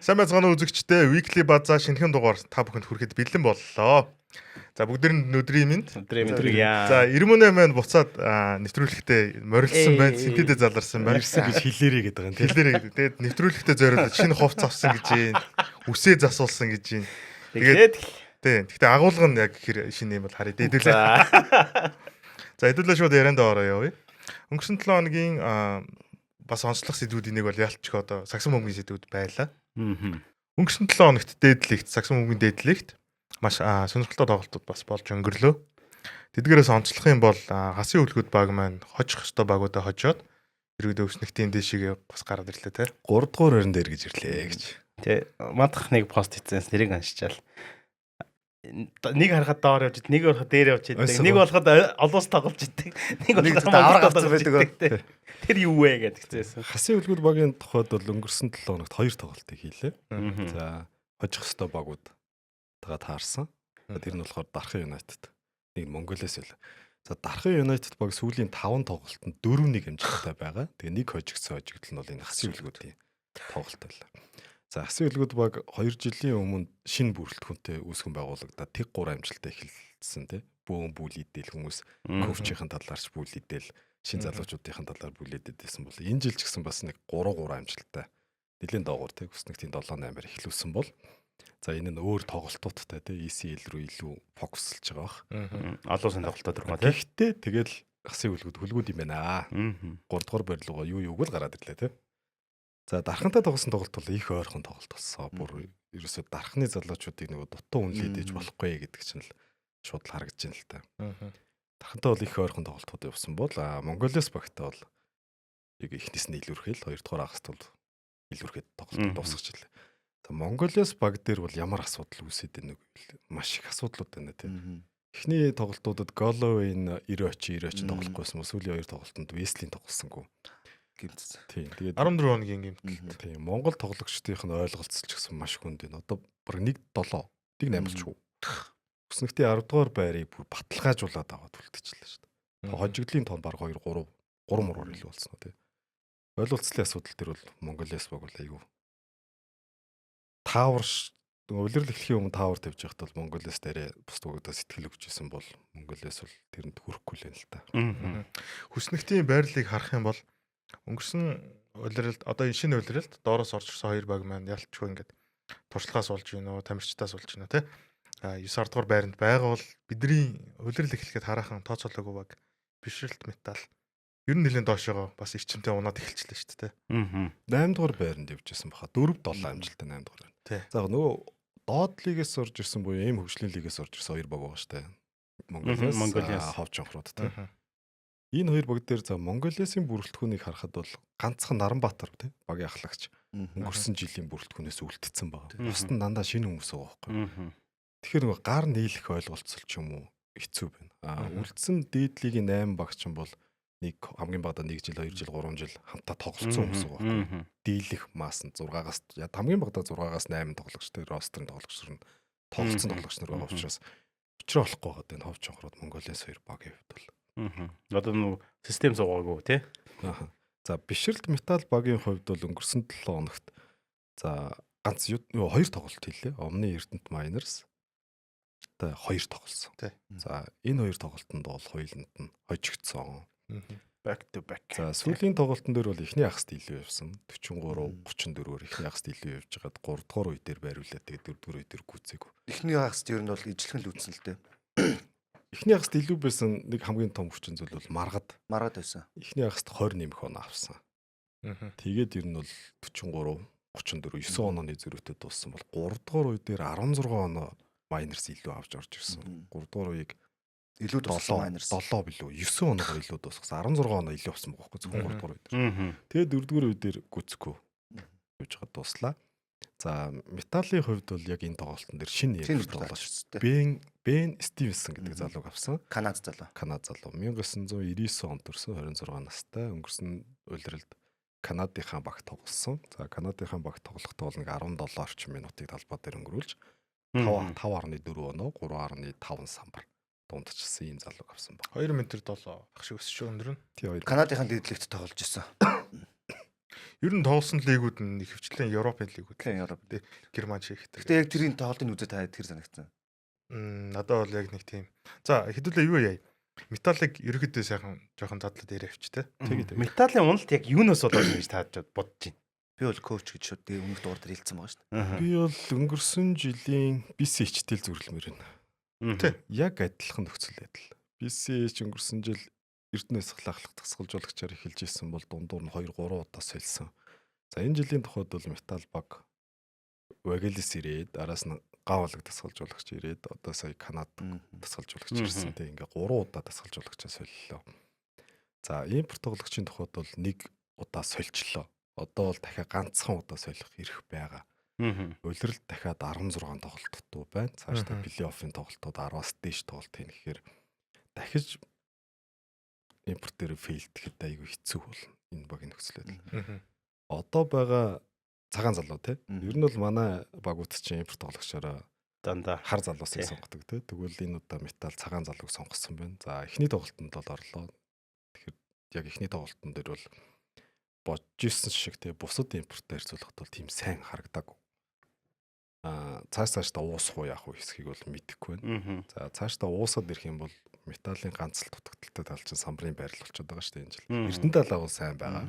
Сайн байцгаана уу үзэгчдээ. Weekly Baza шинэхэн дугаар та бүхэнд хүрэхэд бэлэн боллоо. За бүгдээр нь өдрийн минь. За 98 маань буцаад нэвтрүүлэхдээ морилсон байна. Синтэдэ заларсан байна. Ирсэн гэж хэлээрээ гэдэг юм тийм. Хэлээрээ. Тэгээд нэвтрүүлэхдээ зориулаад шинэ хувц авсан гэж юм. Үсээ засуулсан гэж юм. Тэгтээ агуулга нь яг хэр шинэ юм бол харъя. Хэдүүлээ. За хэдүүлээ шууд ярианд ороо явъя. Өнгөрсөн 7 хоногийн бас онцлог сэдвүүдийн нэг бол ялчг одоо сагсан бөмбөгийн сэдвүүд байлаа. Өнгөрсөн 7 хоногт дээдлэгт сагсан бөмбөгийн дээдлэгт маш сонирхолтой тоглолтууд бас болж өнгөрлөө. Тэдгээрээс онцлог юм бол хасын хөлгүүд баг маань хожих ёстой багуудаа хожоод иргэдээ өснөгтийн дэшигээ бас гараад ирлээ те. 3 дугаар өрн дээр гэж ирлээ гэж. Тэ мадах нэг пост хийсэн нэрийг аншичаал. Нэг харахад доор явж идэг, нэг харахад дээр явж идэг, нэг болоход олоос тоглож идэг, нэг болоход авраг авсан байдаг. Тэр юу вэ гэдэгцээсэн. Хасын хөлгүүд багийн тухайд бол өнгөрсөн 7 хоногт 2 тоглолтыг хийлээ. За хожих ёстой багууд тагаа таарсан. Тэр нь болохоор Дархан United. Нэг Монголиас л. За Дархан United баг сүүлийн 5 тоглолтод 4-1 хэмжээтэй байгаа. Тэгээ нэг хожигдсон хожигдол нь бол энэ хасын хөлгүүдийн тоглолт байлаа. За хасын хөлгүүд баг 2 жилийн өмнө шинэ бүрэлдэхүүнтэй үүсгэн байгуулагдаад тэг 3 амжилттай эхэлсэн тий. Бөөн бүлийдэл хүмүүс коучийн талаарч бүлийдэл шин залуучуудын талаар бүлээдээдсэн бол энэ жил ч гэсэн бас нэг 3 амжилттай нэлийн доогуур тий өснөгтийн 7-8-аар эхлүүлсэн бол за энэ нь өөр тоглолтуудтай тий ECL рүү илүү фокуслж байгаа бах. Олонсын тоглолтод руу тий. Гэхдээ тэгэл хасын хөлгүүд юм байна. 3 дугаар барилгоо юу юуг л гараад ирлээ тий. За дархантай тоглосон тоглолт бол их ойрхон тоглолт болсон. Бүр ерөөсөө дархны залуучуудыг нэг дутуу үнэлээд ээж болохгүй гэдэг чинь л шууд харагдаж байна л та. Дархантай бол их ойрхон тоглолтууд явсан бол Монголиас багтаа бол яг эхнээс нь илүүрхэл 2 дугаар хаст бол илүүрхэд тоглолт дуусгаж ирлээ. За Монголиас баг дээр бол ямар асуудал үүсээд байна вэ? Маш их асуудлууд байна тийм. Эхний тоглолтуудад Головын 90 тоглохгүйсэн бол сүүлийн 2 тоглолтод Вестлийн тоглосонгүй. Гэмтсэн. Тийм. Тэгээд 14 хоногийн гэмтэлт. Тийм. Монгол тоглогчдын ойлголцол ч гэсэн маш хүнд байна. Одоо бүр 1-7, 1-8 болчихгүй. Өснөгтийн 10 дугаар байрыг бүр баталгаажуулаад аваад үлдчихлээ шүү дээ. Хожигдлын тоон баг 2 3 муруур илүү болсон уу тий. Ойлголцлын асуудал төр бол Монголиас баг бол айгүй. Таавар улирал эхлэхийн өмнө таавар тавьж байхад бол Монголиас дээрээ бус дугадаа сэтгэл өгчээсэн бол Монголиас бол тэрэнд хүрэхгүй л байна л та. Хүснэгтийн байрлалыг харах юм бол өнгөрсөн улиралд одоо энэ шинэ улиралд доороос орж ирсэн 2 баг маань ялчгүй ингээд туршлагаас болж гин үү, тамирчтаас болж гин үү те. 9 дугаар байранд байгаа бол бидний улирал эхлэхэд хараахан тооцоолоогүй баг бишрэлт металл ер нь нэлээд доош байгаа бас эрчимтэй унаад эхэлчихлээ шүү дээ. 8 дугаар байранд явж байсан баха 4-7 амжилттай 8 дугаар байна. За нөгөө доод лигээс орж ирсэн буюу эм хөгжлийн лигээс орж ирсэн 2 баг байгаа шүү дээ. Монголиас ховч онхрууд те. Энэ 2 баг дээр за Монголиасын бүрэлдэхүүнийг харахад бол ганцхан Наранбаатар тий багийн ахлагч өнгөрсөн жилийн бүрэлдэхүүнээс үлдсэн байгаа. Бусд нь дандаа шинэ хүмүүс байгаа байхгүй. Тэгэхээр нөгөө гар нийлэх ойлголцол ч юм уу хэцүү байна. Үлдсэн дээдлигийн 8 багч юм бол нэг хамгийн багадаа 1 жил 2 жил 3 жил хамтаа тоглолцсон хүмүүс байгаа байхгүй. Дийлэх маас нь 6-аас хамгийн багадаа 6-аас 8 тоглогчтой ростерын тоглогчдор нь тоглолцсон тоглогч нар байгаа учраас өчрөө болохгүй байгаа энэ ховч онхрууд Монголиас 2 багийн хувьд бол одоо нэг систем зугаагүй тий. За бишрэлт металл багийн хувьд бол өнгөрсөн 7 хоногт за ганц 2 тоглолт хийлээ. Omni Эрдэнэт Miners та 2 тоглосон. За энэ 2 тоглолтод бол хоёуланд нь хожигдсон. Back to back. За сүүлийн тоглолтын дээр бол эхний хаст илүү явсан. 43-34-оор эхний хаст илүү явж байгаад 3 дугаар үе дээр байруулаад тэгээд 4 дугаар үе дээр гүцээгүй. Эхний хаст ер нь бол ижилхэн л үүсэн л дээ. Эхний хаст илүү байсан нэг хамгийн том хүчин зүйл бол маргад байсан. Эхний хаст 20 нэмэх оноо авсан. Тэгээд ер нь бол 43, 34, 9 онооны зөрүүтэй дууссан бол 3 дугаар үе дээр 16 оноо Miners илүү авч орж ирсэн. 3 дугаар үеийг илүү дууссан Miners 7 билүү 9 оноогоор илүү дуусгасан. 16 оноо илүү авсан байгаа байхгүй зөвхөн 3 дугаар үе дээр. Тэгээд 4 дугаар үе дээр гүцэхгүй явж байгаа дуслаа. За металлын хувьд бол яг энэ тоглолтын дээр шинэ нэр тоглож Бен Стивенсон гэдэг залууг авсан. Канад залуу. 1999 онд төрсэн 26 настай өнгөрсөн улиралд Канадынхаа багт тоглосон. За Канадынхаа багт тоглохдоо бол нэг 17 орчим минутыг талбай дээр өнгөрүүлж 5.4 оноо 3.5 самбар дундчилсан ийм залууг авсан баг. 2 м 7 ах шиг өсөж өндөр нь. Канадынхаа дэдлэгт тоглож исэн. Ер нь тоглосон лигүүд нь ихэвчлэн Европын лигүүд. Тийм Европ. Герман шиг. Гэтэ яг тэрийн тоглолтын үзэж та тэр санагдсан. Надад бол яг нэг тийм. За хэдүүлээ юу яа. Металлик ерөөхдөө сайхан жоохон задлаад яриа авч те. Тэгээд металлын уналт яг юунаас болоод гэж тааж бодож байна. Би бол коуч гэж шууд тэгээ өмнөх дугаар дээр хэлсэн байгаа шүү дээ. Би бол өнгөрсөн жилийн BCH-тэл зүрлэмээр байна. Тэ. Яг адилхан нөхцөл байдал. BCH өнгөрсөн жил Эрдэнэс хахлах тасгалжуулагчаар эхэлж ирсэн бол дундуур нь 2 3 удаа солисон. За энэ жилийн тухайд бол металл баг Вагелис ирээд араас нь гавлаг тасгалжуулагч ирээд одоо сая Канад тасгалжуулагч ирсэн. Тэ ингээ 3 удаа тасгалжуулагчаа солиллоо. За импорт тоглогчийн тухайд бол 1 удаа сольчлоо. Одоо бол дахиад ганцхан удаа солих эрх байгаа. Улиралд дахиад 16 тоглолттой байна. Цаашдаа плей-оффын тоглолтууд 10-аас дээш тоглолт хийнэ гэхээр дахиж импорт дээр фейлдэхэд айгүй хэцүү болно. Энэ багийн нөхцөл байдал. Одоо байгаа цагаан залуу те. Ер нь бол манай багууд чинь импорт тоглогчороо дандаа хар залуусыг сонгодог те. Тэгвэл энэ удаа металл цагаан залууг сонгосон байна. За эхний тоглолтод бол орлоо. Тэгэхээр яг эхний тоглолтын дээр бол бодож ирсэн шиг те бусад импорттой харьцуулахад бол тийм сайн харагдаагүй. Цаашдаа уусах уу яах вэ хэсгийг бол мэдэхгүй байна. За цаашдаа уусаад ирэх юм бол металлын ганцлт дутагдaltaй тал чинь самбарын байрал болчиход байгаа шүү дээ энэ жил. Эрдэнэ талаа бол сайн байгаа.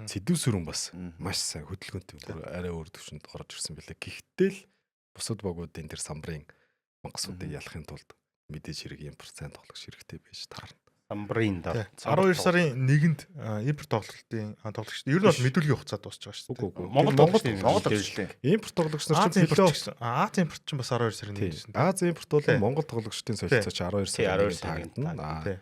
Сэдв сүрэн бас маш сайн хөдөлгөөнтэй арай өөр төвшөнд орж ирсэн байлээ. Гэхдээ л бусад багуудын тэр самбарын мангасуудыг ялахын тулд мэдээж хэрэг импорт сайн тоглох хэрэгтэй байж таарна. Самбарын даа. 12 сарын 1-нд импорт тоглолтын тоглогч. Ер нь бол мэдүүлгийн хугацаа дуусч байгаа шүү дээ. Үгүй Монгол тоглолт. Импорт тоглогч нар чинь плей-офф Аз импорт чинь бас 12 сарын 1-нд. Аз импорт бол Монгол тоглогчдын солилцоо чи 12 сарын 1-нд таагна.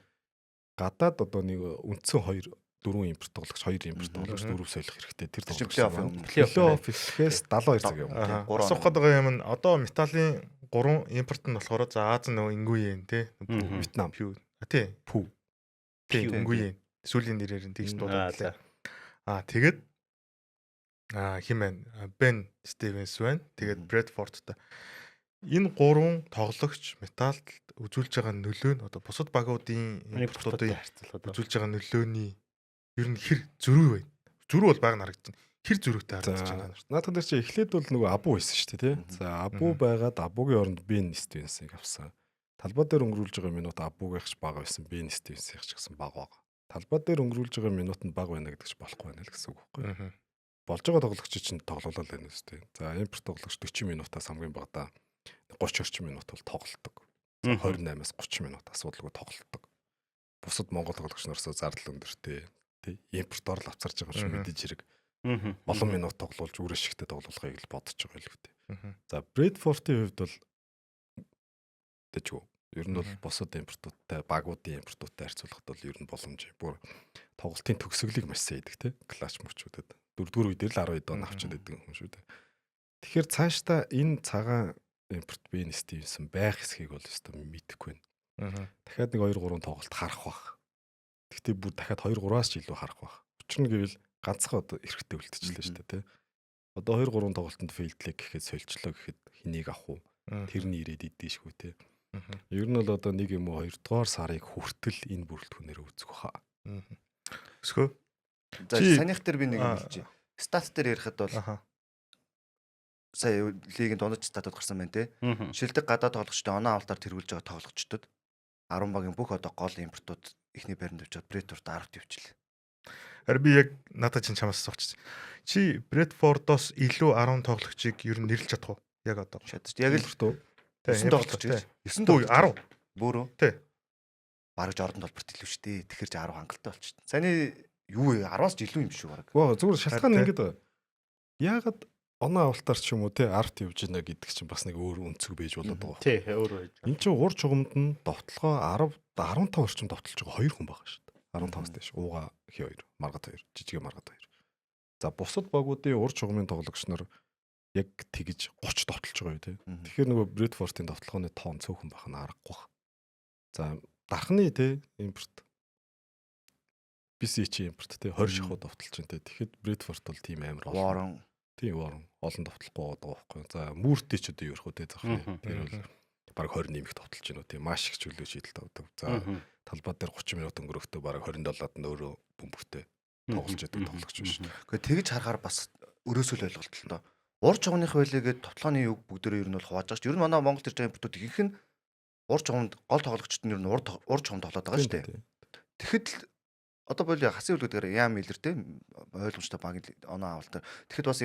Гадаад одоо нэг үндсэн 4 импорт тоглогч 2 импорт тоглогч 4 солих хэрэгтэй. Тэр плей-офф ихээс 72 цаг юм. Асуух гэдэг юм нь одоо металлын 3 импорт нь болохоор за Аз нөгөө ингүүен те. Вьетнам. Тий. Пүү. Тий, ингүүен. Сүүлийн нэрээр нь тэгж дуудаад. Тэгээд химэн Бен Стивенс байна. Тэгээд Брэдфордтай. Энэ 3 тоглогч металлд үзүүлж байгаа нөлөө нь одоо бусад багуудын импортуудын үзүүлж байгаа нөлөөний ер нь хэр зөрүү байна. Зөрүү бол баг харагдана. Хэр зөрүүтэй харагдаж байна. Наадхан дээр чи эхлээд бол нөгөө Абу байсан шүү дээ, тий. За Абу байгаад Абугийн оронд Бен Стивенсийг авсан. Талбай дээр өнгөрүүлж байгаа минут Абугийнх ч бага байсан, Бен Стивенсийнх ч гэсэн бага байгаа. Талбай дээр өнгөрүүлж байгаа минутанд бага байна гэдэг ч болохгүй байна л гэсэн үг байхгүй. Болж байгаа тоглогч чинь тоглолоо л байна үстэй. За импорт тоглогч 40 минутаас хамгийн багадаа 30 орчим минут бол тоглолдог. 28-аас 30 минут асуудалгүй тоглолдог. Бусад монгол тоглогч нараас зардал өндөртэй тий импортоор л авцарж байгаа юм шиг мэдээж хэрэг. Олон минут тоглуулж үрэ шигтэй тоглуулахыг л бодож байгаа л үү. За Брэдфортын хувьд бол тэжгүй. Ер нь бол бусад импортуудтай багуудын импортуудтай харьцуулахад бол ер нь боломж бүр тоглолтын төгсгөлийг маш сайн идэг тий клач мөчүүдэд 4-р үедэр л 12 дон авчиад идэг юм шүү дээ. Тэгэхээр цаашдаа энэ цагаан импорт Бен Стивенсон байх хэсгийг бол өстой мэдэхгүй байна. Дахиад нэг 2-3 тоглолт харах бах. Гэхдээ бүр дахиад 2-3-аас ч илүү харах бах. Учир нь гэвэл ганцхан одоо эрэхтэй үлдчихлээ шүү дээ тий. Одоо 2-3 тоглолтод фейлдлээ гэхэд сольчлоо гэхэд хэнийг авах уу? Тэрний ирээд идэшгүй тий. Ер нь бол одоо 1 юм уу 2 дугаар сарыг хүртэл энэ бүрэлдэхүүнээр үзэх баха. Өсгөө. За санийх дээр би нэг юм хэлж. Стат дээр ярихад бол сая лигийн дундаж статууд гарсан байна те. Шилдэг гадаад тоглогчдод оноо авалтаар тэргүүлж байгаа тоглогчдод 10 багийн бүх одоо гол импортууд ихний байранд авчаад Брэдфорд 10-т явчихлаа. Харин би яг надад чинь чамаас асуучих. Чи Брэдфордоос илүү 10 тоглогчийг ер нь нэрлэж чадах уу? Яг одоо. Яг л шүү. 9 тоглогч гэж. 9 тоглогч 10. Бөөрөө. Тий. Бараг Жордан толборт илүү шүү дээ. Тэгэхээр ч 10 хангалттай болчихсон. Саяны юу вэ? 10-аас ч илүү юм шүү бараг. Зүгээр шалтгаан нь ингэдэг. Яагаад оноо авалтаар ч юм уу те арт явж байна гэдэг чинь бас нэг өөр өнцөг байж болоод байгаа. Тий, өөр байж. Энд чинь ур чугамд нь довтлогоо 10 15 орчим довтолж байгаа 2 хүн байгаа шүү дээ. 15-аас дээш. Ууга хи 2, маргад 2, жижигэ маргад 2. За бусад багуудын ур чугамын тоглогч нар яг тэгж 30 довтолж байгаа юу те. Тэгэхээр нөгөө Брэдфортын довтлогооны тоон цөөхөн байх нь аргагүй бах. За дархны те импорт BCH импорт те 20 шахуу довтолж байна те. Тэгэхэд Брэдфорт бол тийм амар Ворон. Тийм ворон олон довтлохгүй байгаа байхгүй. За Мүүртэй ч одоо юу ярих вэ те захны. Тэр бол баг 20 нэмэх довтолж байна уу те. Маш их чөлөө шийдэлт авдаг. За талбай дээр 30 минут өнгөрөхдөө баг 27-аад нь өөрөө бөмбөгтэй тоглож байдаг тоглогч биш. Гэхдээ тэгж харахаар бас өрөөсөө л ойлголт л доо. Ур чугных байлээгээд тоглооны үг бүгдөө ер нь бол хувааж байгаа шүү. Ер нь манай Монгол ирж байгаа импортууд ихэнх нь ур чуганд гол тоглогчд нь ер нь ур чуганд тоглоод байгаа шүү дээ. Тэгэхэд л одоо боли хасын үлгүүдээр яам мэлэр те ойлгомжтой багийн оноо авалт. Тэгэхэд бас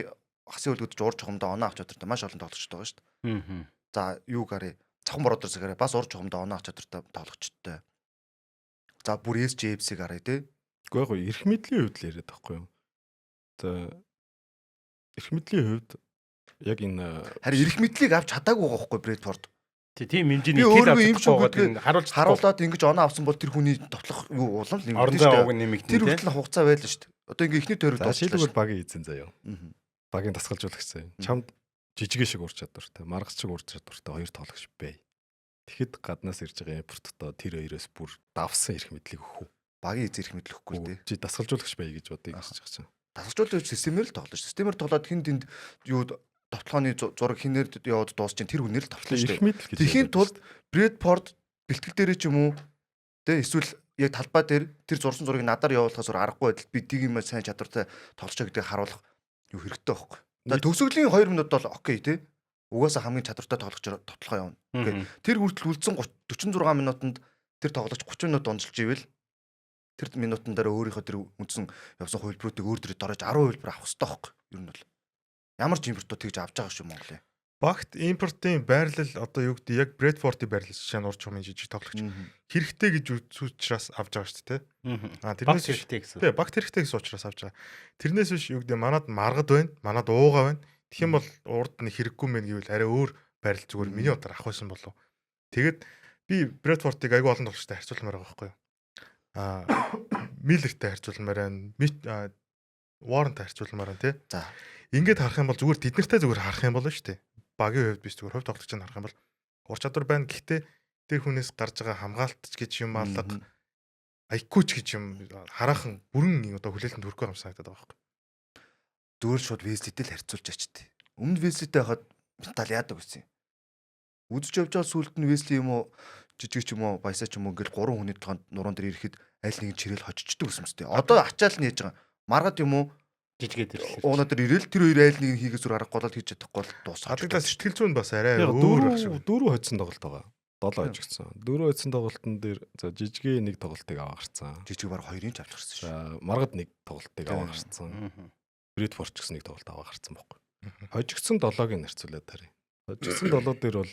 хасын үлгүүд ур чугамдаа оноо авч чадвартай маш олон тоглогчд байгаа шүү дээ. За юу гарыг цахан бороо дээрсгээрээ бас ур чугамдаа оноо авч чадвартай тоглогчдтой. За бүр SJFC гарыг те. Гэхдээ яг эрх мэдлийн хувьд л яриад байхгүй юу? За эрх мэдлийн хувьд яг энэ харин эрх мэдлийг авч чадаагүй байгаа байхгүй Брэдфорд. Тийм хэмжээний хэл авчихсан харуулаад ингэж оноо авсан бол тэр хүний тоглох юу улам л нэмэгдэн шүү дээ. Тэр хүртэл хугацаа байлаа шүү дээ. Одоо ингээ ихний тойрог дуусчихлаа. Багийн эзэн заяа. Багийн дасгалжуулагч заяа. Чамд жижигэн шиг ур чадвартай, маргас шиг ур чадвартай хоёр тоглогч бай. Тэгэхэд гаднаас ирж байгаа импорттоо тэр хоёроос бүр давсан эрх мэдлийг өгөх үү? Багийн эзэн эрх мэдэл өгөхгүй дээ. Чи дасгалжуулагч бай гэж бодъё гэж байгаа чинь. Дасгалжуулагч системээр л тоглож. Системээр тоглоод хин тэнд юу товтлооны зураг хинээр яваад дуусч чинь тэр хүнээр л тоглож шүү дээ. Тэхийн тулд Брэдфорд бэлтгэл дээрээ ч юм уу тэ эсвэл яг талбай дээр тэр зурсан зургийг надаар явуулахаас аргагүй байтал би тийг юм сайн чадвартай тоглож байгаа гэдгийг харуулах юу хэрэгтэй байхгүй. За төгсгөлийн 2 минут бол окей тий. Угаасаа хамгийн чадвартай тоглогч тоглохоо явна. Окей. Тэр хүртэл үлдсэн 46 минутанд тэр тоглогч 30 минут онцолж ивэл тэр минутан дээр өөрийнхөө тэр үндсэн явсан хувилбаруудыг өөр дөрөв дорож 10 хувилбар авах хэрэгтэй байхгүй. Ер нь бол ямар ч импортууд тэгж авч байгаа шүү Монголын. Багт импортын байрлал одоо юу гэдэг яг Брэдфордын байрлал шин урч чумын жижиг тоглогч хэрэгтэй гэж үзучраас авч байгаа шүү дээ. Тэрнээс хэрэгтэй гэсэн. Тий, багт хэрэгтэй гэсэн учраас авч байгаа. Тэрнээс биш юу гэдэг манад маргад байна, манад уугаа байна. Тэгэх юм бол урд нь хэрэггүй мэн гэвэл арай өөр байрлал зүгээр миний удаар авах байсан болов. Тэгэд би Брэдфордыг аягүй олон тоглогчтой харьцуулмаар байгаа байхгүй юу? Миллертэй харьцуулмаар байна. Warren-тай харьцуулмаар байна тий. За. Ингээд харах юм бол зүгээр тэд нартай зүгээр харах юм болно шүү дээ. Багийн хувьд биш зүгээр хувь тоглогчийг харах юм бол ур чадвар байна. Гэхдээ тэр хүнээс гарч байгаа хамгаалт гэж юм алга IQ гэж юм хараахан бүрэн одоо хүлээлтэнд хүрэхгүй юм санагдаад байгаа байхгүй. Зүгээр шууд Wesley-тэй л харьцуулж ачтээ. Өмнө Wesley-тэй хахад метал яадаг байсан юм. Үдж явж байгаа сүлд нь Wesley юм уу жижиг ч юм уу баясаа ч юм уу ингээл 3 хүний толгойд нуруунд дэр ирэхэд аль нэг чирэл хожичдаг гэсэн мэт. Одоо ачаал нь яаж байгаа. Маргад юм уу жижигээд ирлээ. Уунаад ирэл тэр хоёр айл нэг хийгээс зур аргагүй л хийж чадахгүй бол дуусах. Хадагдлаас сэтгэл зүйн бас арай өөр байх шиг. 4 хоцсон тоглолт байгаа. 7 хожигдсан. 4 хоцсон тоглолтын дээр за жижигээ нэг тоглолтыг аваа гарцсан. Жижиг баг 2-ын ч авч гарсан шүү. Маргад нэг тоглолтыг аваа гарцсан. Брэдфорд ч гэсэн нэг тоглолт аваа гарцсан байхгүй. Хожигдсан 7-ыг харьцуулаад тарь. Хожигдсан 7 дээр бол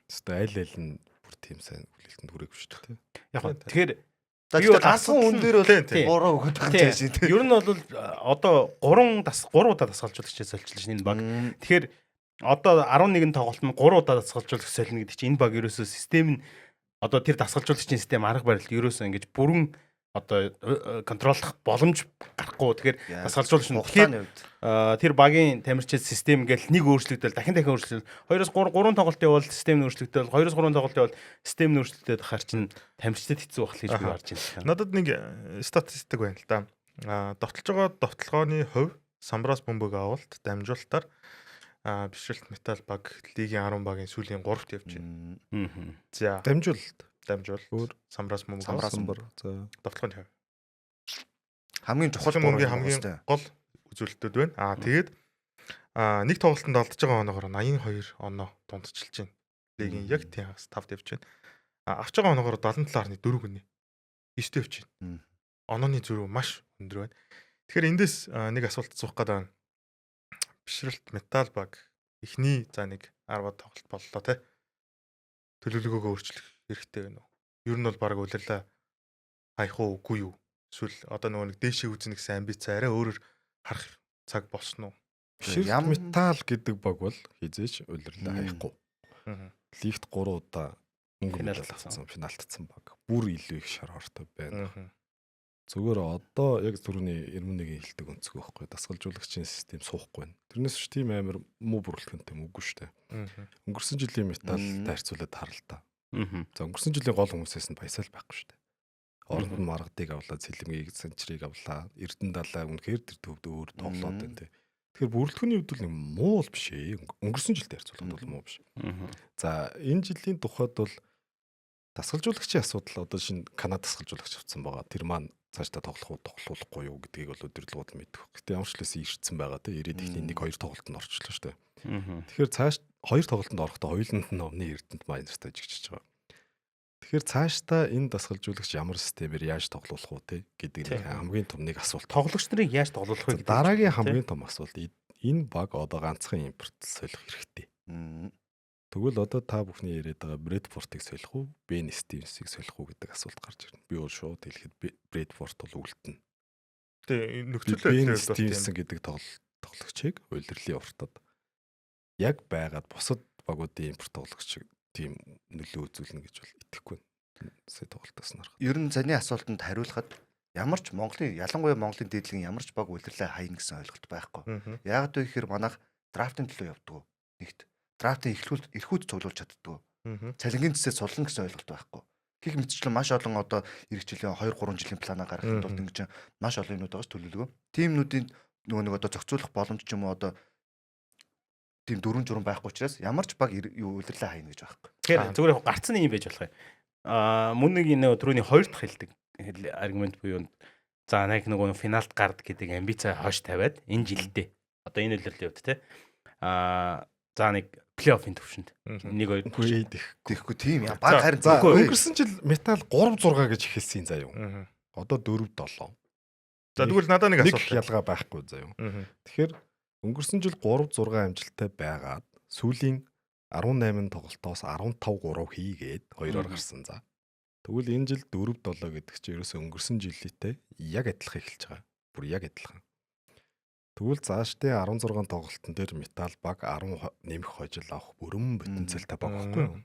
өстой айл нь бүр тийм сайн хүлээлтэнд хүрээгүй шүү дээ. Яг нь тэгэхээр юу дасан хүн дээр бол 3 өгöd байгаа юм тийм. Ер нь бол одоо 3 удаа дасгалжуулагчаас солилцлоо шин энэ баг. Тэгэхээр одоо 11 тоглолтод 3 удаа дасгалжуулагч солино гэдэг чинь энэ баг ерөөсөө систем нь одоо тэр дасгалжуулагчийн систем арга барилт ерөөсөө ингэж бүрэн одоо контроллох боломж гарахгүй. Тэгэхээр дасгалжуулагч нь тэгэхээр тэр багийн тамирчид систем ингээл нэг өөрчлөгдөөл дахин өөрчлөлт 2-3 тоглолтын бол систем нь өөрчлөгдөөл 2-3 тоглолтын бол систем нь өөрчлөгдөд хахаар чинь тамирчид хэцүү байх гэж би харж байна. Надад нэг статистик байна л да. Довтолж байгаа довтлогооны хувь Самбраас бөмбөг авалт дамжуулалтаар бишрэлт метал баг лигийн 10 багийн сүүлийн 3-т явж байна. За дамжуул өөр Самбраас бөмбөг самбар за довтлогооны хувь хамгийн чухал бөмбөгийн хамгийн гол үзүүлэлтүүд байна. Тэгээд нэг тоглолтод алдж байгаа оноогоор 82 оноо дундчилж байна. Лигийн яг тийм 5-д явж байна. Авч байгаа оноогоор 77.4 гинэ. 9-д явж байна. Онооны зөрүү маш өндөр байна. Тэгэхээр эндээс нэг асуулт асуух гэдэг байна. Бишрэлт метал баг эхний за нэг 10-аад тоглолт боллоо те. Төлөвлөгөөгөө өөрчлөх хэрэгтэй байна уу? Ер нь бол баг үлэрлээ хаях уу үгүй юу? Эсвэл одоо нөгөө нэг дээшээ үзнэ гэсэн амбиц арай өөрөөр харах цаг болсон уу? Бишрэлт метал гэдэг баг бол хизээч үлэрлээ хаяхгүй. Лигт 3 удаа финалтсан баг. Бүр илүү их шар хортой байна. Зүгээр одоо яг түрүүний Эрмүнийн хэлдэг өнцгөө байхгүй дасгалжуулагчийн систем суухгүй байна. Тэрнээс ч тийм амар муу бүрэлдэхүүнтэй үгүй шүү дээ. Өнгөрсөн жилийн металлтай харьцуулаад харал та. За өнгөрсөн жилийн гол хүмүүсээс нь баясаал байхгүй шүү дээ. Оронд нь маргадыг авлаа, цэлмгийг, санчрыг авлаа, Эрдэнэ далай үнэхээр тэр төвд өөр тоглоод байна те. Тэгэхээр бүрэлдэхүүний хувьд бол муу л биш ээ. Өнгөрсөн жилтэй харьцуулахад бол муу биш. За энэ жилийн тухайд бол дасгалжуулагчийн асуудал одоо шинэ Канада дасгалжуулагч авсан байгаа. Тэр маань цаашдаа тоглохгүй юу гэдгийг бол өдөрлгүүд л мэдэх. Гэтэ ямар ч лээс ирсэн байгаа те. Ирээд ихний 1-2 тоглолтод орчлоо шүү дээ. Тэгэхээр цааш 2 тоглолтод орохдоо хоёуланд нь өмнө Эрдэнэт Майнерстай жигчиж байгаа. Тэгэхээр цаашдаа энэ дасгалжуулагч ямар системээр яаж тоглох уу те гэдэг хамгийн том нэг асуулт. Тоглогч нарыг яаж тоглох вэ гэдэг. Дараагийн хамгийн том асуулт энэ баг одоо ганцхан импорт солих хэрэгтэй. Тэгвэл одоо та бүхний яриад байгаа Брэдфортыг солих уу, Бен Стивенсийг солих уу гэдэг асуулт гарч ирнэ. Би бол шууд хэлэхэд Брэдфорт бол үлдэнэ. Тэгээ нөхцөл Бен Стивенсэн гэдэг тоглогчийг улирлын уртад яг байгаад бусад багуудын импорт тоглогч тийм нөлөө үзүүлнэ гэж бол итгэхгүй байна. Сая тоглолтоос нь харахад. Ер нь заны асуултанд хариулахад ямар ч ялангуяа Монголын дээдлэгийн ямар ч баг улирлаа хаяна гэсэн ойлголт байхгүй. Яагаад вэ гэхээр манайх драфтын төлөө явдаг. Нэгт драфтын эрхүүд цуглуулж чаддаг. Цалингийн цэцээ сулна гэсэн ойлголт байхгүй. Гэх мэтчлэн маш олон одоо эх жилийн 2-3 жилийн планаа гаргахад бол ингэж маш олон юмнууд байгаас төлөвлөгөө. Тимнүүдийн нөгөө одоо зохицуулах боломж ч юм уу одоо тийм дөрвөн журам байхгүй учраас ямар ч баг улирлаа хаяна гэж байхгүй. Тэгэхээр зүгээр гарцны юм байж болох юм. Мөн нэг энэ түрүүний хоёр дахь хэлдэг аргумент буюу за нэг нөгөө финалд гард гэдэг амбицаа хойш тавиад энэ жилдээ одоо энэ улирлын хувьд те за нэг плей-оффын төвшөнд 1-2 тэгэхгүй тийм баг харин өнгөрсөн жил Метал 3-6 гэж эхэлсэн заяа. Одоо 4-7. За тэгвэл надад нэг асуулт ялгаа байхгүй заяа. Тэгэхээр өнгөрсөн жил 3-6 амжилттай байгаад сүүлийн 18 тоглолтоос 15-3 хийгээд 2-оор гарсан за. Тэгвэл энэ жил 4-7 гэдэг чинь ерөөсөө өнгөрсөн жилийнтэй яг адилхан эхэлж байгаа. Бүр яг адилхан. Тэгвэл заашдын 16 тоглолтын дээр Метал баг 10 нэмэх хожил авах бүрэн потенциалтай баг байхгүй юу?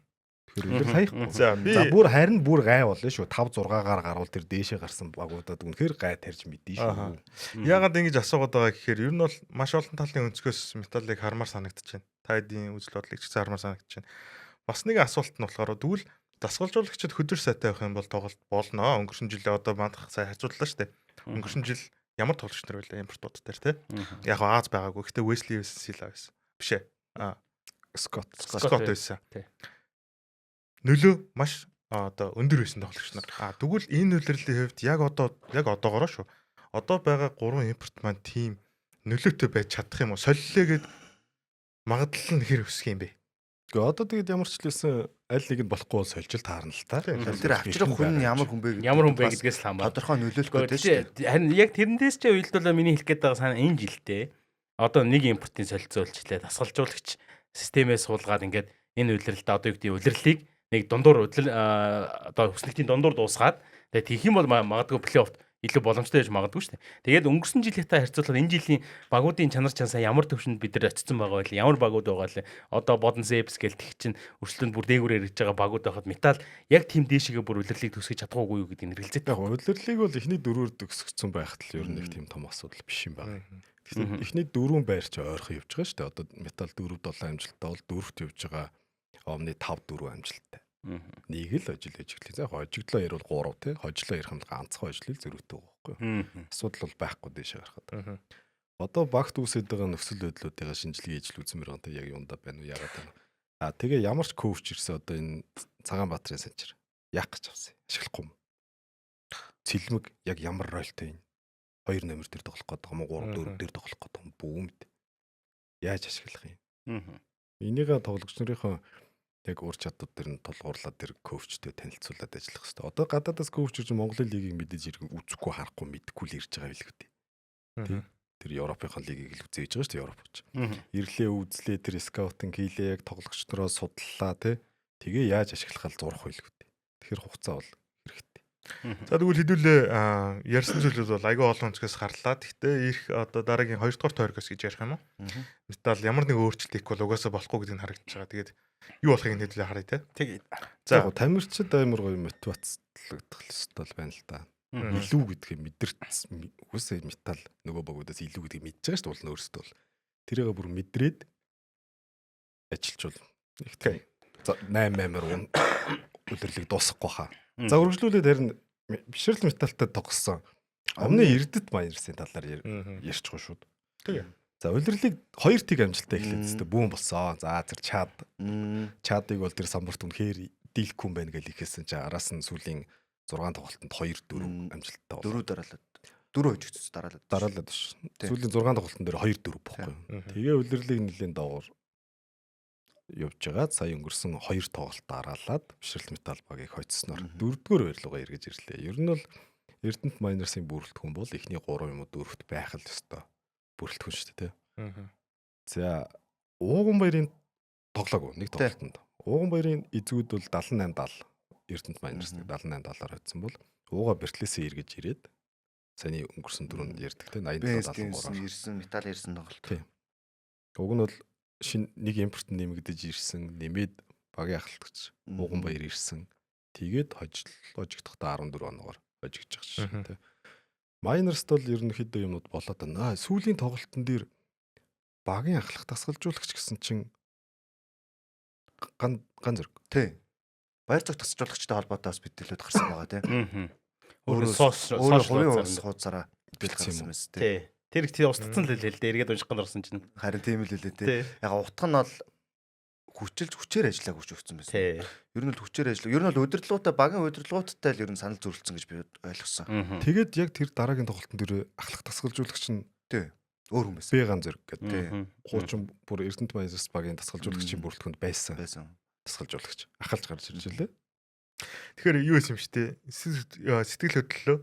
Тэгэхээр үлэр хаяхгүй. За бүр харин бүр гай болно шүү. 5-6-аар гарвал тэр дээшээ гарсан багуудад үнэхээр гай тарьж мэдэн шүү. Яагаад ингэж асуугаад байгаа гэхээр ер нь бол маш олон талын өнцгөөс Металлыг хармаар санагдаж байна. Та хэдийн үзэл бодлыг ч хармаар санагдаж байна. Бас нэг асуулт нь болохоор тэгвэл дасгалжуулагчид хөдөр сайтай байх юм бол тоглолт болно. Өнгөрсөн жилээ одоо мандах сайн хажууллаа шүү дээ. Өнгөрсөн жил ямар тоглогч нар байлаа импортууд дээр те. Яг Аз байгаагүй. Гэхдээ Wesley Sila байсан. Биш ээ. Scott байсан. Нөлөө маш одоо өндөр байсан тоглогч нар. Тэгвэл энэ үлрэлийн хувьд яг одоогоороо шүү. Одоо байгаа 3 импорт маань тим нөлөөтэй байж чадах юм уу? Солилоо гэд магадлал нь хэр өсөх юм бэ? Гэхдээ одоо тэгээд ямар ч лээсэн аль нэг нь болохгүй бол сольжил таарна л та. Тэр авчрах хүн ямар хүн бэ гэдгээс л хамаарна. Тодорхой нөлөөлөх гэдэг шүү. Харин яг тэрнээс ч уйлдуулаа миний хэлэх гээд байгаа санаа энэ жилдээ одоо нэг импортын солилцоолчлаа дасгалжуулагч системээс суулгаад ингээд энэ улирлалд одоо юу гэдэг улирлыг нэг дундуур одоо хүснэгтийн дундуур дуусгаад тэгээд тийх юм бол магадгүй плей-оффт илүү боломжтой байж магадгүй шүү дээ. Тэгээд өнгөрсөн жилийнхээ харьцуулахад энэ жилийн багуудын чанар чансаа ямар төвшөнд бид нар очсон байгаа вэ? Ямар багууд байгаа лээ? Одоо Бодон Зэпс гэл тэгч чинь өршлөнд бүр дээгүүрээр ирж байгаа багууд байхад Метал яг тийм дээшигээ бүр улирлыг төсгөж чадахгүй юу гэдэг нь хэрэгэлзээтэй. Яг улирлыг бол эхний дөрөөр төгсгсөн байхад л ер нь нэг тийм том асуудал биш юм байна. Тэгэхээр эхний дөрвөн байр чи ойрхон явж байгаа шүү дээ. Одоо Метал 4-7 амжилттай бол дөрөвт явж байгаа Omni 5-4 амжилттай. Нэг л ажил хийж эхэллээ. Яг хожигдлоо ярил 3 тий. Хожлоо ярих юм ганцхан хожлол зөрүүтэй байхгүй юу? Асуудал бол байхгүй дэше гарахад. Одоо багт үүсэж байгаа нөхцөл байдлуудыг шинжилгээ хийж үзмээр байгаа юм яг юунда байна уу яагаад байна. Тэгээ ямар ч коуч ирсэн одоо энэ Цагаанбаатарын санчир яах гэж авсан. Ашиглахгүй юм. Цэлмэг яг ямар ролтой юм. 2 номер дээр тоглох гэдэг юм уу 3 4 дээр тоглох гэдэг юм бүүмд. Яаж ашиглах юм? Энийгээ тоглогч нарынхаа яг ур чадвар дээр нь тулгуурлаад тэр коучтэй танилцуулаад ажиллах хэрэгтэй. Одоо гадаадаас коуч ирж Монголын лигийг мэдээж иргэн үзэхгүй харахгүй мэдхгүй л ирж байгаа билүү дээ. Тэр Европынхаа лигийг л үзээж байгаа шүү дээ Европч. Ирлээ үзлээ тэр скаутинг хийлээ яг тоглогч нароо судлаа тэгээ яаж ашиглахаа л зурх байлгүй дээ. Тэгэхээр хугацаа бол хэрэгтэй. За тэгвэл хэдүүлээ ярьсан зүйлүүд бол айгүй олон өнцгөөс гарлаа. Гэхдээ их одоо дараагийн 2 дугаар тойргоос гэж ярих юм уу? Метал ямар нэг өөрчлөлт их бол угаасаа болохгүй гэдэг нь харагдаж байгаа. Тэгээд юу болохыг хэдүүлээ харъя те. Тэгээд за тамирчид амар гоё мотивацлагдах ёстой байна л да. Илүү гэдгийг мэдэрч үгүйсээ Метал нөгөө богудаас илүү гэдгийг мэдж байгаа шүү дээ өөрсдөө бол. Тэрийг бүр мэдрээд ажилчвал их тийм. За 8 үлрэлийг дуусгахгүй хаа. За үргэлжлүүлээд харин бишрэл Металтай тогссон. Өмнө Эрдэнэт Майнерсийн талаар ярьчихгүй шүү. Тэгээ. За улирлыг 2 тиг амжилттай эхлээд тест бүүн болсон. За тэр Чадыг бол тэр самбарт үнэхээр дийлэхгүй юм байна гэж ихээсэн чи араас нь сүүлийн 6 тоглолтод 2-4 амжилттай болоо. 4 дараалаад 4 хожигдсон дараалаад ш. Сүүлийн 6 тоглолтын дээр 2-4 бохгүй. Тэгээ улирлыг нэлийн доогоор явж байгаа. Сая өнгөрсөн 2 тоглолт дараалаад бишрэлт металл багийг хоцсноор 4-р байрлуугаа эргэж ирлээ. Ер нь бол Эрдэнэт Майнерсын бүрэлдэхүүн бол эхний 3 юм уу 4-т байх л ёстой. Бүрэлдэхүүн шүү дээ, тий. За Ууганбаярын тоглоог нэг тоглолтод. Ууганбаярын эзүүд бол 78-70 Эрдэнэт Майнерсыг 78-70-аар хоцсон бол ууга Бертлесээ эргэж ирээд саяны өнгөрсөн дөрөнд ярьдаг тий 87-73-аар ирсэн металл ирсэн тоглолт. Тий. Уг нь бол шинэ нэг импорт нэмэгдэж ирсэн, нэмээд багийн ахалтгч Ууганбаяр ирсэн. Тэгээд хожигдохдоо 14 оногоор хожигдж байгаа шүү тий. Майнерст бол ерөнхийдөө юмнууд болоод байна. Сүүлийн тоглолтын дээр багийн ахлах тасгалжуулагч гэсэн чинь ган зэрэг. Тий. Баяр цог тасгалжуулагчтай холбоотой бас мэдээлэлүүд гарсан байгаа тий. Өөрөө сошиал хуудасаараа бэлдсэн юм байна тий. Тэр их тий устдсан л хэлээ л дээ. Эргээд унших гэнэрсэн чинь. Харин тийм л хэлээ тий. Яг утга нь бол хүчээр ажиллааг хүч өгсөн байсан. Ер нь л хүчээр ажиллаг. Ер нь бол удирдлагуудаа багийн удирдлагуудтай л ер нь санал зөрүүлсэн гэж би ойлгосон. Тэгээд яг тэр дараагийн тоглолтын дээр ахлах тасгалжуулагч нь тий өөр хүн байсан. Бэган зэрэг гэдэг. Хуучин бүр Эрдэнэт Майнерс багийн тасгалжуулагчийн бүрэлдэхүүнд байсан. Тасгалжуулагч ахалж гарч ирж байлээ. Тэгэхээр юу юм штэ сэтгэл хөдлөлөө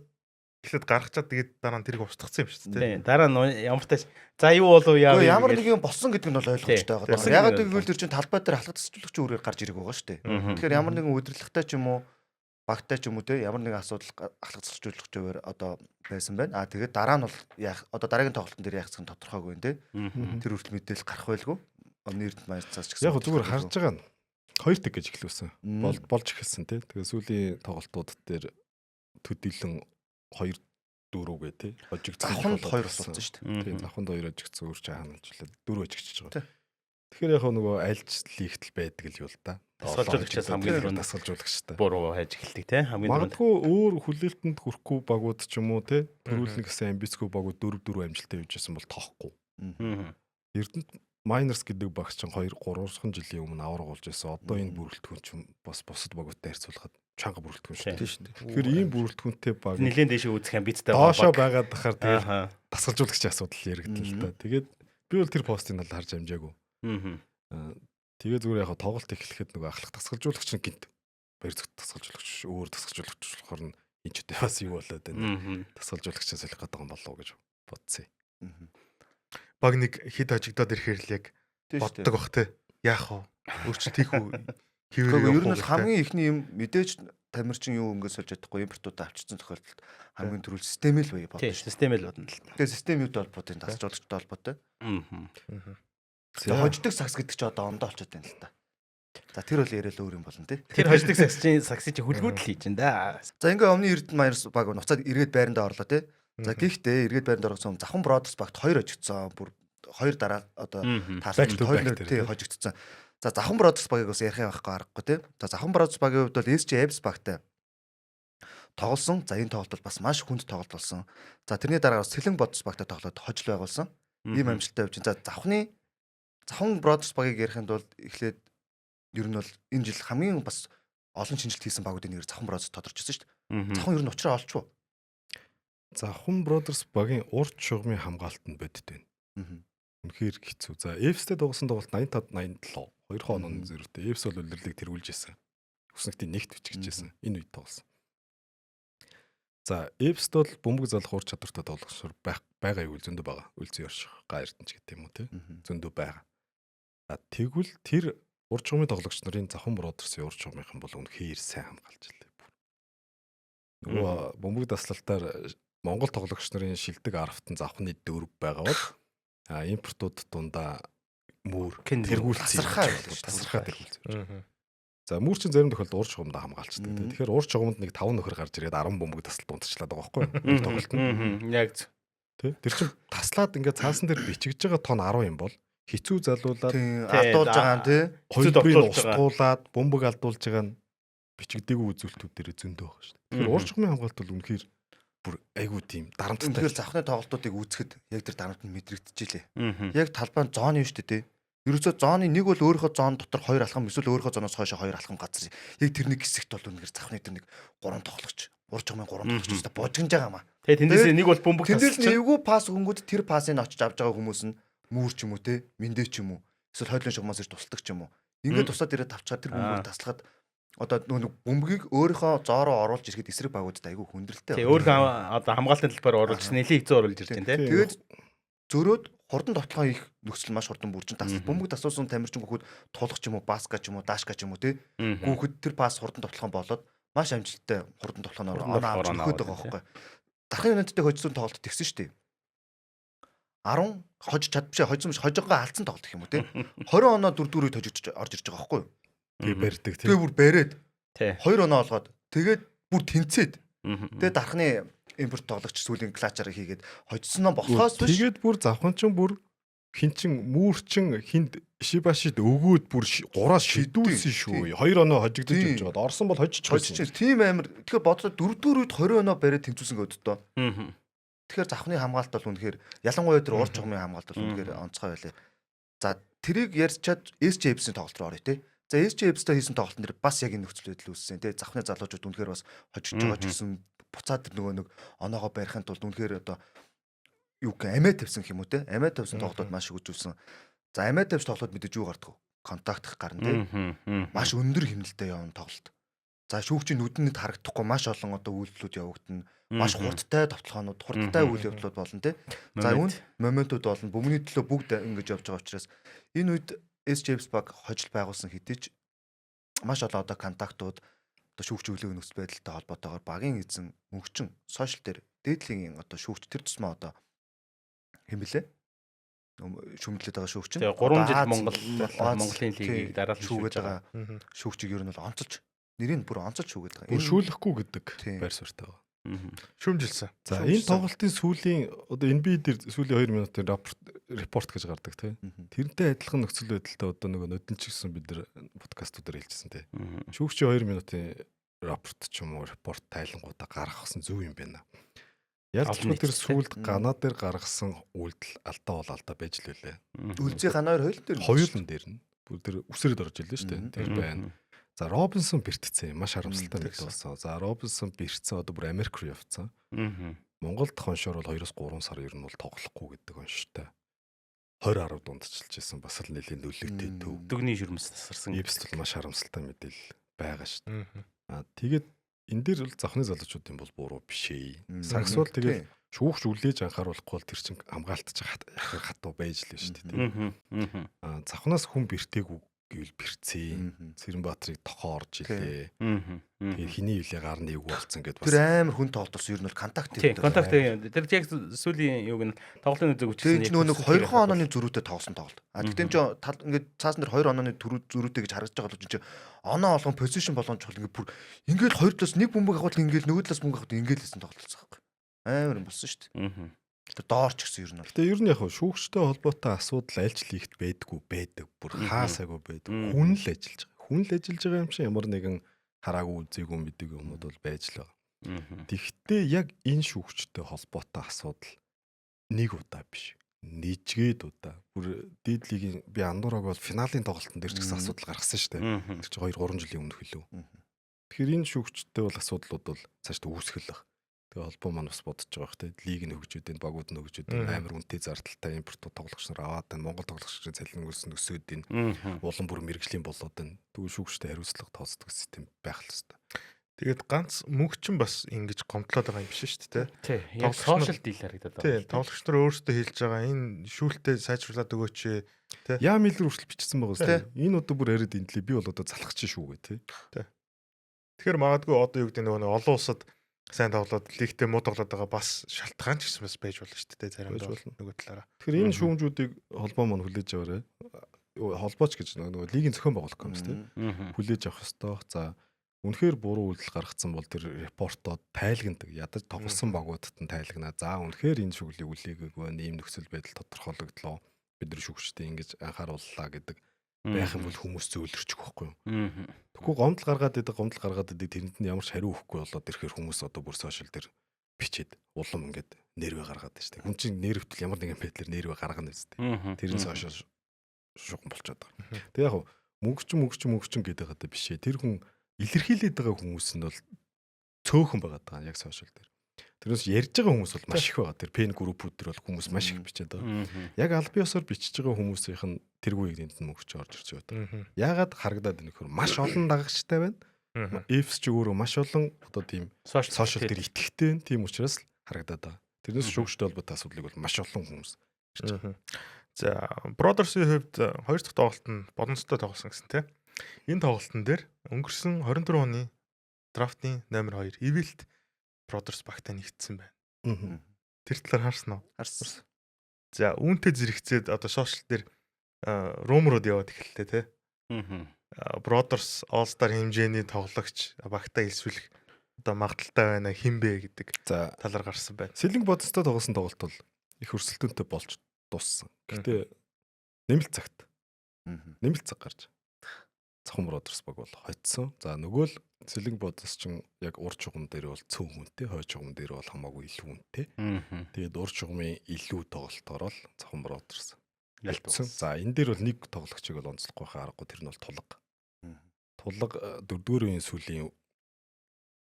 эхлээд гаргачаад тэгээд дараа нь тэрийг устгацсан юм шүү дээ. Дараа нь ямар тааш за юу болов яа вэ? Ямар нэг юм болсон гэдэг нь бол ойлгомжтой байгаа. Ягаад гэвэл тэр чинь талбай дээр халах тасгалжуулагч үрээр гарч ирэх байгаа шүү дээ. Тэгэхээр ямар нэгэн удирдлагатай ч юм уу багтай ч юм уу те ямар нэгэн асуудал халах тасгалжуулагч өөр одоо байсан байна. Тэгээд дараа нь бол яах одоо дараагийн тоглолтын дээр яах гэсэн тодорхойгүй нэ те. Тэр хүртэл мэдээлэл гарах байлгүй. Өмнө Эрдэнэт Майнерсаас ч гэсэн. Яг зүгээр харж байгаа нь 2 тэг гэж эхлүүлсэн. Болж эхэлсэн тий. Тэгээ сүүлийн тоглолтууд дээр төдийлөн 2-4 гээ тий. Хожигдсон 2 болсон шүү дээ. Тийм завханд 2 хожигдсон өөр чааханчлаад 4 хожигдчихж байгаа. Тэгэхээр яг нөгөө альж лигтэл байдаг л юу л да. Тасгалжуулагчаас хамгийн түрүүнд тасгалжуулагчтай. Буруу хайж эхэлдэг тий. Хамгийн түрүүнд. Магадгүй өөр хүлээлтэнд хүрэхгүй багууд ч юм уу тий. Төрүүлнэ гэсэн амбицгүй багууд 4-4 амжилттай явж байсан бол тоохгүй. Эрдэнэт Майнерс гэдэг багч чинь 2-3 жилийн өмнө аврагуулж байсан. Одоо энэ бүрэлдэхүүн чинь бас бусад багуудтай харьцуулахад чанга бүрэлдэхүүн шүү дээ. Тэгэхээр ийм бүрэлдэхүүнтэй баг нэлээд дэше үүсэх амбицтай баг. Доошоо байгаад тахаар тэгээд тасгалжуулагчийн асуудал яригдана л да. Тэгээд би бол тэр постыг нь харж амжаагүй. Тэгээд зүгээр яг тоглолт эхлэхэд нөгөө ахлах тасгалжуулагч нь гинт баяр цогт тасгалжуулагч өөр тасгалжуулагч болохоор нь энэ ч бас юу болоод байна. Тасгалжуулагчаас солих гэдэг юм болов уу гэж бодсон. Баг нэг хэд хожигдоод ирэхээр л яг боддог бах те. Яах вэ? Өөрчлөлт хийх үү? Хэвээр ер нь бол хамгийн ихний юм мэдээж тамирчин юу ингээд сольж чадахгүй импортуудаа авчирсан тохиолдолд хамгийн түрүүл систем л бай бодно шүү. Систем л бодно л. Тэгээ систем юутай холбоотой тасгалжуулагчтай холбоотой. Тэгээ хождог сакс гэдэг чи одоо ондоо болчиход байна л та. За тэр бол яриа л өөр юм болно тий. Тэр хождог саксыг чи хүлгүүд л хийж энэ да. За ингээ өмнө Эрдэнэт Майнерс баг нуцаад эргээд байрандаа орлоо тий. За гэхдээ эргээд байранд орсон Завхан Бродерс багт 2 хожигдсон. Бүр 2 дараа одоо таарсан 2 нэр тий хожигдсон. За Завхан Бродерс багийг бас ярих байхгүй аргагүй тий. За Завхан Бродерс багийн хувьд бол SG Abs багтай тоглосон. За энэ тоглолт бол бас маш хүнд тоглолт болсон. За тэрний дараа Сэлэн Бодос багтай тоглоод хожил байгуулсан. Ийм амжилттай явж байна. За Завхан Бродерс багийг ярихын тулд эхлээд ер нь бол энэ жил хамгийн бас олон шинжилт хийсэн багуудын нэр Завхан Бродерс тодорч ирсэн шүү дээ. Завхан ер нь учраа олчихв. Завхан Бродерс багийн урд шугамын хамгаалтанд бодит байна. Үнэхээр хэцүү. За Эвстэй дугсан тоглолт 85-87 2 хоног зэрэгтэй. Эвс бол үлрэлийг тэргүүлж ирсэн. Өснөгтийн нэгт бичиж ирсэн. Энэ үед тоглосон. За Эвст бол бөмбөг залах ур чадвартай тоглогчор байгаа юу зөндөө байгаа. Үлзий орших га эрдэнэч гэдэг юм уу те. Зөндөө байгаа. Тэгвэл тэр урд шугамын тоглогч нарын Завхан Бродерсын урд шугамынхан бол үнэхээр сайн хамгаалж илээ. Нөгөө бөмбөг таслалтаар Монгол тоглогч нарын шилдэг 10-т Завхны 4 байгаа бол импортууд дундаа мөр тэргүүлсэн тасархаа тэргүүлсэн. За мөр чинь зарим тохиолдолд урд шугамд хамгаалцдаг. Тэгэхээр урд шугамд нэг 5 нөхөр гарч ирээд 10 бөмбөг тасалт унтчлаад байгаа байхгүй юу? Тоглолт нь. Яг зөв. Тэр чинь таслаад ингээд цаасан дээр бичигдэж байгаа тон 10 юм бол хизүү залуулаад алдуулж байгаа нь тий. Хоёрыг устгуулад бөмбөг алдуулж байгаа нь бичигдээгүй үзүүлэлтүүд дээр зөндөө байгаа шүү дээ. Тэгэхээр урд шугамын хамгаалт бол үнэхээр бүр айгүй тийм дарамттай. Тэгэхээр завхны тоглолтуудыг үзэхэд яг тэр дарамт нь мэдрэгдэжээ лээ. Яг талбай нь зооны юу шүү дээ тий. Ерөөсөө зооны нэг бол өөрийнхөө зоон дотор 2 алхам эсвэл өөрийнхөө зооноос хойшоо 2 алхам газар. Яг тэрний хэсэгт бол үнэхээр завхны тэр нэг 3 тоглогч. Урж байгаа 3 тоглогч өстой божигнж байгаа маа. Тэгээ тэндээс нэг бол бөмбөг тасчих. Тэндээс эвгүй пас өгөнгүүд тэр пасыг очиж авч байгаа хүмүүс нь Мүүр ч юм уу те, Мэндэ ч юм уу. Эсвэл хойлон шугамаас ирж тусалдаг ч юм уу. Ингээд тусаад ирээд тавчаар тэр бөмбөгийг таслахад одоо нөгөө бөмбөгийг өөрийнхөө зоороо оруулж ирэхэд эсрэг багуудад айгүй хүндрэлтэй. Тэгээ өөрөө одоо хамгаалтын талбаар оруулж нэлээд хэцүү оруулж ирж байна те. Тэгээд зөрөөд хурдан тоглоом их нөхцөл маш хурдан бүржин тасал. Бөмбөг тасуулсан тамирчин гүхэд тулах ч юм уу, баска ч юм уу, дашка ч юм уу те. Гүхэд тэр пас хурдан тоглоом болоод маш амжилттай хурдан тоглоомоор оноо авч өгöd байгаа байхгүй. Дархын юниттэй хожсон тоглолт тэгсэн шүү дээ. 10 хож чадвшаа хожсон биш хожгоо алдсан тоглолт гэх юм уу те. 20 оноо 4-4-ийг тожигдож орж ирж байгаа байхгүй юу? Тэгээ барьдаг те. Тэгээ бүр бариад 2 оноо олгоод тэгээд бүр тэнцээд тэгээд дархны импорт тоглогч сүүлийн клачаар хийгээд хожсоноо болохоос биш. Тэгээд бүр завханчин бүр хинчин Мүүрчин хинд Шибашид өгөөд бүр 3-аас шидүүлсэн шүү. 2 оноо хожигдож явж байгаа. Орсон бол хожиж байсан. Тийм амир. Тэгэхээр бодлоо 4-4- үед 20 оноо бариад тэнцүүлсэн гэдэг доо. Тэгэхээр завхны хамгаалалт бол үнэхээр ялангуяа тэр урж чогмын хамгаалалт бол үнэхээр онцгой байлаа. За тэрийг ярьчаад SJFC-ийн тоглолт руу оръё те. За SJFC-тэй хийсэн тоглолтын дээр бас яг энэ нөхцөл байдал үүссэн те. Завхны залуучууд үнэхээр бас хожиж байгаа ч гэсэн буцаад тэр нөгөө нэг оноогоо барихын тулд үнэхээр одоо юу гэх амиа тавьсан юм уу те. Амиа тавьсан тоглолтод маш өгжүүлсэн. За амиа тавьж тоглолтод мэдээж юу гардаг вэ? Контактх гарна те. Маш өндөр хэмнэлтэд явна тоглолт. За шүүгчийн нүдэнд харагдахгүй маш олон одоо үйлдэлүүд явагдана. Маш хурдтай товтлохоонууд, хурдтай үйл явдлууд болно те. За үүнд моментууд болно. Бөмбөний төлөө бүгд ингэж явж байгаа учраас энэ үед SJFC баг хожил байгуулсан хэдий ч маш олон одоо контактууд одоо шүүгч өглөөгийн нөхцөл байдалтай холбоотойгоор багийн эзэн мөнгөчин сошиал дээр дээдлийн одоо шүүгч тэр тусмаа одоо хэмбэлээ шүмжлээд байгаа шүүгч нь 3 жил Монголын лигийг дараалан шүүгээд байгаа шүүгчийг ер нь бол онцолж нэрийг бүр онцолж шүүгээд байгаа. Энэ шүүлэхгүй гэдэг байр суурьтай байгаа. Шүмжилсэн. За энэ тоглолтын сүүлийн одоо NBA дээр сүүлийн 2 минутын репорт гэж гардаг тийм. Тэрнтэй адилхан нөхцөл байдалтай одоо нөгөө нөдөлч гэсэн бид нар подкастуудаар хэлчихсэн тийм. Шүүгчийн 2 минутын рапорт ч юм уу репорт тайлангуудаа гаргахсан зөв юм байна. Ялцгүй тэр сүүлд ганаа дээр гаргасан үйлдэл алдаа бол алдаа байж л үлээ. Үлзий ганаар хоёулын дээр нь бүр тэр үсрээд орж илээ шүү дээ. Тэр байна. За Робинсон бэртцсэн маш харамсалтай нэг болсон. За Робинсон бэртцсэн одоо бүр Америк руу явцсан. Монголд хоншоор бол 2-3 сар ер нь бол тоглохгүй гэдэг онштой. 20-10 дундчилж байсан бас л нэлийн нөлөөтэй төв. Дүгний жирэмс тасарсан. Ипс бол маш харамсалтай мэдээлэл байгаа шүү дээ. Тэгээд энэ дээр бол завхны залуучуудын бол буруу биш ээ. Сагс бол тэгээд шүүгч үлээж анхааруулахгүй бол тэр чинь хамгаалтаж хатуу байж л шүү дээ. Завхнаас хүн бэртээгүй гэвэл бэрцээ. Цэрэнбаатрыг тохоо орж илээ. Тэгээ хиний хилээ гар нэг болсон гэдээ бас. Тэр амар хүн тоглолтсон ер нь бол контакт тийм. Контакт тэр яг сүүлийн юуг нь тоглолтын үзэг үчирсэн. Тэр нөгөө 2 онооны зөрүүтэй тоглосон тоглолт. Тэгтэн ч ингээд цаасан дээр 2 онооны зөрүүтэй гэж харагдаж байгаа бол чинь оноо болгон позишн болгон чухал ингээд бүр ингээд 2 талаас нэг бөмбөг авахад ингээд нөгөө талаас бөмбөг авахад ингээд лсэн тоглолцсон байхгүй. Амар юм болсон шүү дээ. Тэр доорч гэсэн ер нь бол. Гэтэ ер нь яг шүүгчтэй холбоотой асуудал альж лигт байдгүй байдаг. Бүр хаасаагүй байдаг. Хүн л ажиллаж байгаа. Хүн л ажиллаж байгаа юм шиг ямар нэгэн хараагүй үзээгүй мэдээгүй юмуд бол байж л байгаа. Тэгвэл яг энэ шүүгчтэй холбоотой асуудал нэг удаа биш. Нийжгээд удаа. Бүр дийдлигийн би андуураг бол финалийн тоглолтын дээр ч гэсэн асуудал гаргасан шүү дээ. Тэр чинь 2-3 жилийн өмнөх хэлв. Тэгэхээр энэ шүүгчтэй бол асуудлууд бол цаашдаа үүсгэл баг. Тэгээ холбоо маань бас бодож байгаа хэ. Лиг нь хөгжөөд энэ багууд нь хөгжөөд амар үнэтэй зардалтай импортууд тоглогч нар аваад энэ Монгол тоглогчдын цалин өссөн өсөөд энэ улам бүр мэрэгжлийн болоод энэ тэгвэл шүүгчтэй хариуцлага тооцдог систем байх л хэвээр. Тэгээд ганц мөнгөчин бас ингэж гомдлоод байгаа юм биш шүү дээ. Тий. Яг сошиал дийл харагдаад байгаа. Тий. Тоглогч нар өөрсдөө хэлж байгаа энэ шүүлтээ сайжруулад өгөөч тий. Яа мэлэр хүртэл бичсэн байгаа үстэй. Энэ одоо бүр яриад индлээ би бол одоо залхаж шүү гэ тий. Тэгэхээр магадгүй одоо юу гэдэг нөгөө олон улсад сайн тоглоод лигтэй муу тоглоод байгаа бас шалтгаан ч гэсэн бас байж болно шүү дээ заримдаа нөгөө талаараа. Тэгэхээр энэ шүүмжүүдийг холбоо маань хүлээж аваарай. Холбооч гэж нөгөө лигийн зохион байгуулах юм шүү дээ. Хүлээж авах ёстой. За үнэхээр буруу үйлдэл гаргацсан бол тэр репортод тайлагнадаг. Ядаж тоглосон багуудад нь тайлагнаа. За үнэхээр энэ шүглийг үлээгээгүй ийм нөхцөл байдал тодорхойлогдлоо. Бид нар шүүгчтэй ингэж анхаарууллаа гэдэг байх юм бол хүмүүс зөөлрчих واخгүй юу. Тэгэхгүй гомдол гаргаад идэг тэрэнд нь ямар ч хариу өгөхгүй болоод ирэхээр хүмүүс одоо бүр сошиал дээр бичээд улам ингээд нервэ гаргаад байна шүү дээ. Хүн чинь нервтэл ямар нэгэн байдлаар нервэ гаргана үстэй. Тэр нь сошиал шугам болчиход байгаа. Тэг яг мөнгөчин гэдэг хадаа биш ээ. Тэр хүн илэрхийлээд байгаа хүмүүс нь бол цөөхөн байгаад байгаа яг сошиал дээр. Тэрнээс ярьж байгаа хүмүүс бол маш их байгаа. Тэр пен группүүд төр бол хүмүүс маш их бичээд байгаа. Яг аль биесээр бичиж байгаа хүмүүсийнх нь тэргүй энд нь мөнгөч орж ирж байгаа. Яагаад харагдаад байна гэхээр маш олон дагагчтай байна. Эфс ч өөрөө маш олон одоо тийм сошиал дээр итгэхтэй байна. Тийм учраас л харагдаад байгаа. Тэрнээс шүүгчтэй холбоотой асуудлыг бол маш олон хүмүүс ирж байгаа. За, Brothers-ийн хувьд хоёр дахь тоглолт нь бодонцтой тоглосон гэсэн тийм. Энэ тоглолтын дээр өнгөрсөн 24 оны драфтын номер 2 Evilt Brothers багтаа нэгдсэн байна. Тэр талаар харсан уу? Харсан. За, үүнтэй зэрэгцээд одоо сошиал дээр румерууд яваад эхэллээ тий. Brothers All-Star хэмжээний тоглогч багтаа элсвэлэх одоо магадaltaй байна хэн бэ гэдэг талаар гарсан байна. Сэлэнг бодцтой тоглосон тоглолт бол их өрсөлдөөнтэй болж дууссан. Гэхдээ нэмэлт цаг гарч Цахам Brothers баг бол хоцсон. За нөгөө л Сэлэнг бодос чинь яг ур чугам дээр бол цөөн хүнтэй, хой чугам дээр бол хамаагүй илүү хүнтэй. Тэгээд ур чугамын илүү тоглолтоор л Цахам Brothers ялцсан. За энэ дээр бол нэг тоглогчийг бол онцлохгүй аргагүй тэр нь бол Тулга. Тулга 4-р үеийн сүүлийн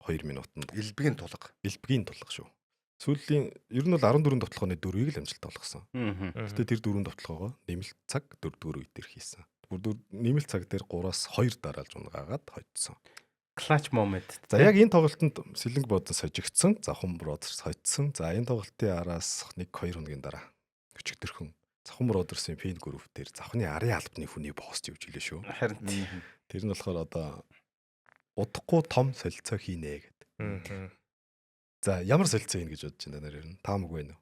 2 минутанд Элбэгийн Тулга шүү. Сүүлийн ер нь бол 14 тоглохооны 4-ийг л амжилттай болгосон. Гэтэ тэр 4 тоглохоогоо нэмэлт цаг 4-р үе дээр хийсэн. Нэмэлт цаг дээр 3-аас 2 дараалж унгаагаад хоцсон. Clutch moment. За яг энэ тоглолтод Сэлэнг бодсон сожигдсан. Цахам Brothers хоцсон. За энэ тоглолтын араас 1-2 хоногийн дараа өчигдөрхөн Цахам Brothers-ийн фэн групп дээр Завхны арын албаны хүний пост явж илээ шүү. Харин тэр нь болохоор одоо удахгүй том солилцоо хийнэ гэдэг. За ямар солилцоо хийнэ гэж бодож байна нэр нь таамаг байна уу?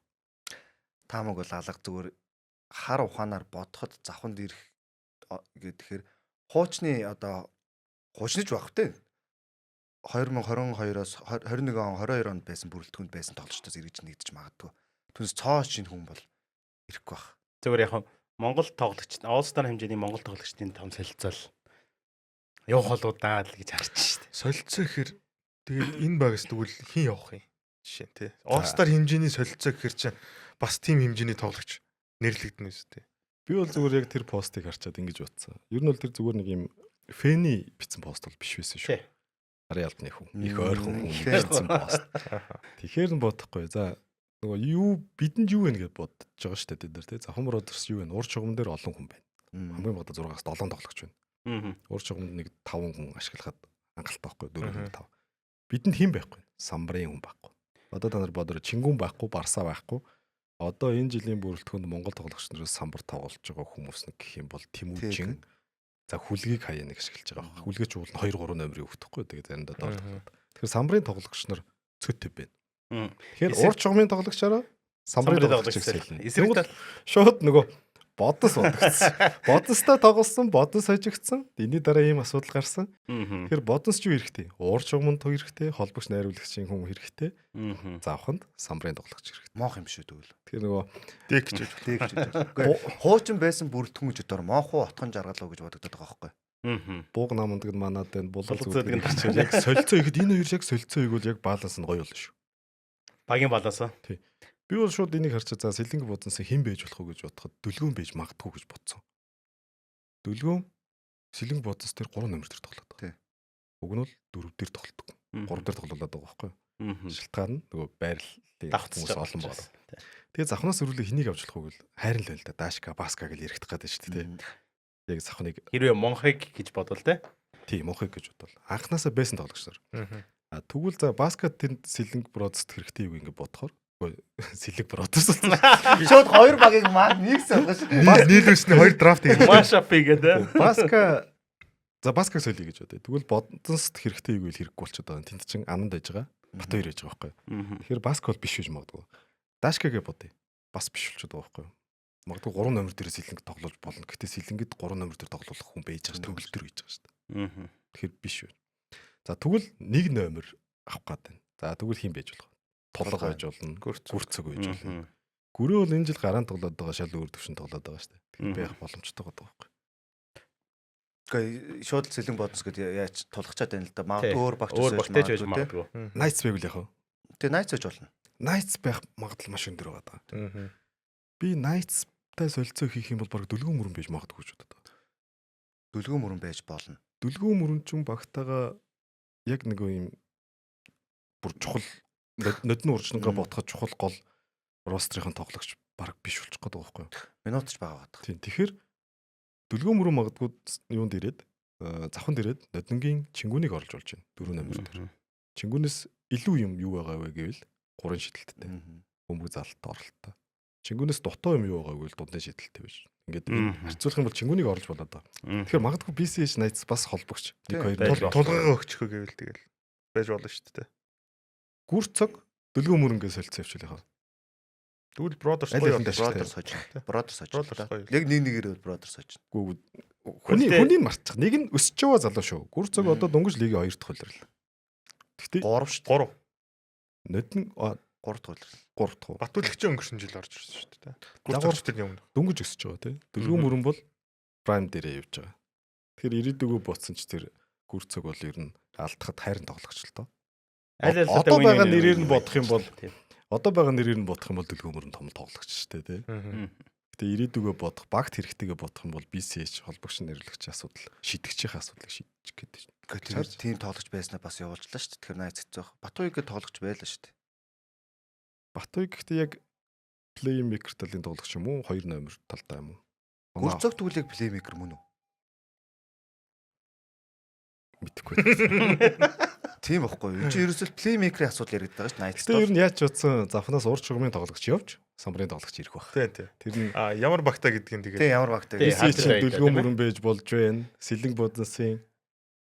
Таамаг бол алга зүгээр хар ухаанаар бодоход Завханд ирэх гэхээр хуучны ч байх вэ? 2022-оос 21 он 22 онд байсан бүрэлдэхүүнд байсан тоглолчдоос эргэж нэгдэж магадгүй. Түнс цоо шинэ хүн бол ирэхгүй байх. Зүгээр яг Монгол тоглогчд All-Star хэмжээний Монгол тоглогчдын том солилцоол явах болоо л гэж харж штэ. Солилцоо гэхээр тэгээд энэ багс тэгвэл хэн явах юм? Жишээ нь тий. All-Star хэмжээний солилцоо гэхээр чинь бас тим хэмжээний тоглогч нэрлэгдэнэ үст тий. Би бол зүгээр яг тэр постыг харчаад ингэж утсан. Ер нь бол тэр зүгээр нэг юм фэний бичсэн пост бол биш байсан шүү. Арын албаны хүн. Их ойрхон хүн бичсэн пост. Тэгэхээр нь бодохгүй. За нөгөө юу бидэнд юу вэ гэж бодож байгаа шүү дээ тэд нар тий. Цахам Brothers юу вэ? Ур чугам дээр олон хүн байна. Хамгийн багадаа 6-аас 7 тоглогч байна. Ур чугамд нэг 5 хүн ашиглахад хангалттай байхгүй 4-5. Бидэнд хэн байхгүй? Самбарын хүн байхгүй. Одоо та нар бодороо Чингүн байхгүй, Барса байхгүй. Одоо энэ жилийн бүрэлдэхүүнд Монгол тоглогч нараас самбар тоглож байгаа хүмүүс нэг гэх юм бол Тэмүүжин за хүлгийг хаяа нэг ашиглаж байгаа. Хүлгээч уул нь 2-3 номерыг өгөхгүй. Тэгээд заримдаа доор. Тэгэхээр самбарын тоглогч нар цөтөв байна. Тэгэхээр ур чугамын тоглогчороо самбарын тоглогч гэсэн. Эсрэг тал шууд нөгөө бодос бодогдсон. Бодостой тоглосон, бодос хожигдсан. Энэний дараа ийм асуудал гарсан. Тэгэхээр бодос ч юу хэрэгтэй? Уур чугамд тог хэрэгтэй, холбогч найруулагчийн хүн хэрэгтэй. Завханд самбарын тоглогч хэрэгтэй. Моох юм шүү тэгвэл. Тэгэхээр нөгөө дек гэж. Хуучин байсан бүрэлдэхүүн гэж одоо моохоо отхон жаргалуу гэж бодогдоод байгаа байхгүй. Бууг намдаг нь манад байна. Булал зүудэг нь гарч яг солилцоо ихэд энэ хоёр яг солилцоо игвэл яг баланс нь гоё болно шүү. Багийн балаасаа. Тий. Би бол шууд энийг харчаа за Сэлэнг бодсонс хэн байж болох уу гэж бодоход Дүлгөөн байж магадгүй гэж бодсон. Дүлгөөн Сэлэнг бодсонс тэр 3 номер дээр тоглоод байгаа. Уг нь бол 4 дээр тоглодог. 3 дээр тоглоод байгаа байхгүй. Шилтгаан нь нөгөө байрлалын хүмүүс олон байна. Тэгээ завхнаас өрүүлээ хэнийг авч болох уу гэвэл хайрын л байл да. Дашка, Баска гэж яригдах гэдэг шүү дээ. Яг завхныг хэрвээ Монхыг гэж бодвол те. Тий, Монхыг гэж бодвол анханасаа байсан тоглогч нар. Тэгвэл за Баска тэнд Сэлэнг Brothers хэрэгтэй юу ингэ бодохоор Сэлэнг Brothers шууд 2 багийг маа нэгсэн байгаа шүү. Бас нийлүүлсний 2 драфт хийх. Машап гэдэг. Баска за Баскаг солиё гэж бодъё. Тэгвэл бодонст хэрэгтэй юу гэвэл хэрэггүй болчиход байгаа. Тэнд чинь Ананд байж байгаа. Бат хоёр байж байгаа байхгүй. Тэгэхээр Баск бол биш гэж магадгүй. Дашкагээ бодъё. Бас биш болчиход байгаа байхгүй. Магадгүй 3 номер дээр Сэлэнг тоглож болно. Гэтэ Сэлэнгэд 3 номер дээр тоглох хүн байж байгаа шүү. Төгөлдөр байж байгаа шүү. Тэгэхээр биш үү. За тэгвэл 1 номер авах гээд байна. За тэгвэл хэн байж болох вэ? Тулга байж болно. Гүрцэг байж болно. Гүрээ бол энэ жил гараан тоглоод байгаа шал өөр төвшин тоглоод байгаа шүү. Тэгэхээр байх боломжтой байгаа байхгүй. Гэхдээ шууд Сэлэнг бодсон гэдээ яаж тулгачаад байна л да. Магадгүй өөр багч байж магадгүй. Nights байвал яах вэ? Тэгээ Nights байж болно. Nights байх магадлал маш өндөр байгаа. Би Nights талтай солилцоо хийх юм бол баг дүлгүүн мөрөн байж магадгүй ч удаа. Дүлгүүн мөрөн байж болно. Дүлгүүн мөрөнчүн багтаага яг нэг юм бүр чухал нодны уржингаа бодоход чухал гол рострийн тоглогч баг биш болчих гээд байгаа байхгүй юу? Минутч байгаа байдаг. Тийм. Тэгэхээр дүлгүүн мөрөн магадгүй юунд ирээд завханд ирээд ноднгийн чингүүнийг оруулж болж байна. 4 номер дээр. Чингүүнээс илүү юм юу байгаа вэ гэвэл 3 шидэлттэй. Бөмбөг залалт оролттой. Чингүүнээс дутуу юм юу байгаа гэвэл дундын шидэлттэй байж. Ингээд харьцуулах юм бол чингүүнийг оруулж болоод байгаа. Тэгэхээр магадгүй BCH Knights бас холбогч. 1-2 тулгаагаа өгчихөө гэвэл тэгэл байж болно шүү дээ. Гүр цог дүлгүүн мөрөнгөө солилцсон явчихлаа хаа. Тэгвэл Brothers Brothers хожиж. Яг нэгээр Brothers хожиж. Хүнийг марцчих. Нэг нь өсөж байгаа залуу шүү. Гүр цог одоо дөнгөж лигийн 2 дахь хөлрөл. Тэгтээ 3 шүү. 3. Нодн 3 дахь хөлрөл. 3 дахь. Батүлэгч өнгөрсөн жил орж ирсэн шүү дээ. Гүр цогч тэр юм. Дөнгөж өсөж байгаа тий. Дүлгүүн мөрөн бол Prime дээрээ явж байгаа. Тэгэхээр ирээдүгөө ботсон ч тэр гүр цог бол ер нь алдахад хайрын тоглогч л тоо. Одоо байгаа нэрээр нь бодох юм бол дүлгүүн мөрөн том тоглогч шүү дээ тий. Гэтэ ирээдүгөө бодох, багт хэрэгтэйгээ бодох юм бол BCH холбогч нэрлэгчийн асуудал, шидэгчийн асуудлыг шийдчих гэдэг. Тэгэхээр тийм тоглогч байснаа бас явуулчлаа шүү дээ. Тэгэхээр найз хэцүү. Батуйг гээд тоглогч байлаа шүү дээ. Батуйг гэхдээ яг playmaker талын тоглогч юм уу? 2 номер талтай юм уу? Гүрцөг тгүүлэг playmaker мөн үү? Мэдхгүй. Тийм байхгүй юу? Чи ерөөсөл playmaker-ийн асуудал яриад байгаа шүү дээ. Найзтай. Тэр нь яаж ч утсан завхнаас урд шугамын тоглогч явж, самбарын тоглогч ирэх байх. Тийм. Тэр нь ямар багтаа гэдгийг тэгээд. Тийм ямар багтаа. BCH дүлгүүн мөрөн байж болж байна. Сэлэн бодносын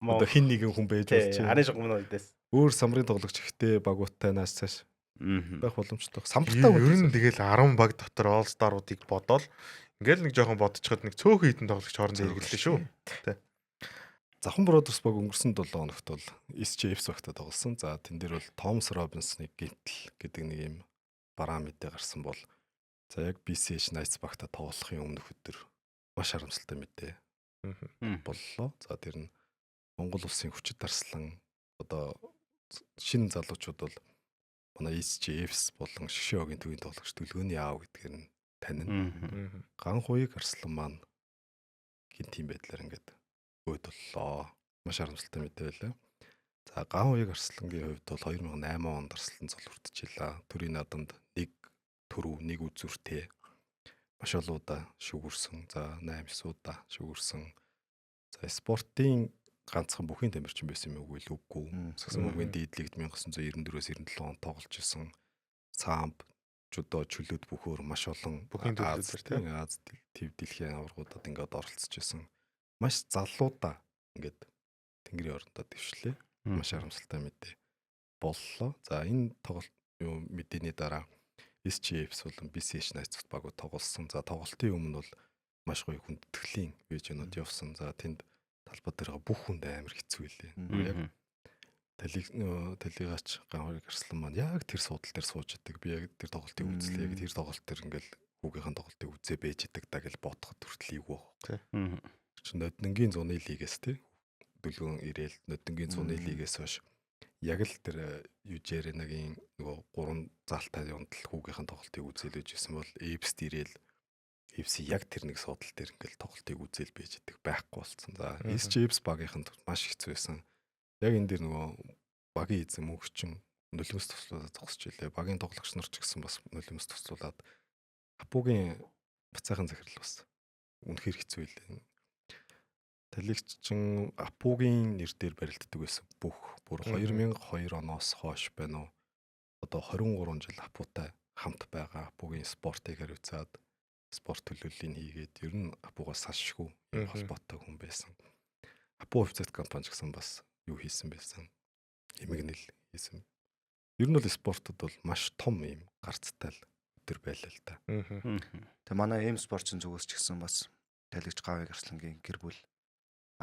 одоо хин нэгэн хүн байж болж байна. Арын шугамын үедээс. Өөр самбарын тоглогч ихтэй багуудтай нааш цааш байх боломжтой. Самбартаа ер нь тэгэл 10 баг дотор All Star-уудыг бодоол ингээл нэг жоохон бодчиход нэг цөөхөн хитэн тоглогч хоорондоо эргэлдэж шүү. Тэ. Завхан Brothers баг өнгөрсөн 7 хоногт бол SJFs багтаа тоглосон. За тэн дээр бол Thomas Robinson-ыг гинтл гэдэг нэг юм бараа мэдээ гарсан бол за яг BCH Knights багтаа тоглохын өмнөх өдөр маш харамсалтай мэдээ боллоо. За тэр нь Монгол улсын хүчит дарслан одоо шинэ залуучууд бол манай SJFs болон Шишөөгийн төвийн тоглогч Дүлгөөний аав гэдгээр нь танина. Ган хуйг Арслан маань гинт юм байдлаар ингээд өөд боллоо. Маш харамсалтай мэдээ байлаа. За ган хуйг Арслангийн хувьд бол 2008 онд Арслан цол хүртчихлээ. Төрийн наадамд нэг төрөв, нэг үзүртэй маш олоодаа шүгүрсэн. За 8-9 удаа шүгүрсэн. За спортын ганцхан бүхийн тамирчин байсан юм уу үгүй. Сагсан мөнгөний дийдлэгт 1994-өөс 97 онд тоглож исэн. Самб, жудо, чөлөөт бүхөөр маш олон бүхийн төлөвлөлтөөр Аз төв дэлхийн аваргуудад ингээд оролцож исэн. Маш залуудаа ингээд тэнгэрийн орондоо дэвшлээ. Маш харамсалтай мэдээ боллоо. За энэ тоглолт мэдээний дараа SJFs болон BCH Knights багууд тоглосон. За тоглолтын өмнө бол маш гоё хүндэтгэлийн вижнод явсан. За тэнд талбай дээр бүх хүнд амар хэцүү илээ. Яг талигаач ганхыг Арслан маань яг тэр суудал дээр сууж идэг. Би яг тэр тоглолтыг үзлээ. Яг тэр тоглолт төр ингээл хүүгийнхэн тоглолтыг үзээ байж идэг та гэж бодоход хүртэл ийгүү байна. Чи ноднгийн зуны лигээс тий дүлгөн ирээл ноднгийн зуны лигээс хойш яг л тэр Южеренагийн нөгөө 3 заалтай юунд л хүүгийнхэн тоглолтыг үзээлж ирсэн бол Эвс ирээл FC яг тэр нэг суудал дээр ингээл тоглолтыг үзэл байж идэг байхгүй болсон. За SJFs багийнханд маш хэцүү байсан. Яг энэ дэр нөгөө багийн эзэн мөнхчин нулимс туслуулаад зогсож илээ. Багийн тоглогч нар ч гэсэн бас нулимс туслуулаад Апугийн бацаахан захирал бас үнэхээр хэцүү илээ. Талигчин Апугийн нэр дээр барилддаг байсан бүх бүр 2002 оноос хойш байна уу. Одоо 23 жил Апутай хамт байгаа. Апугийн спортыг хариуцаад спорт төлөвлөлийг хийгээд ер нь Апугаас салшгүй юм холбоотой хүн байсан. Апу офицерт компани ч гэсэн бас юу хийсэн байсан. Эмгэнэл хийсэн. Ер нь бол спортод бол маш том юм гарцтай л өдөр байлаа л да. Тэгээ манай эм спортчин зүгээс ч гэсэн бас талигч Гавыг Арслангийн гэр бүл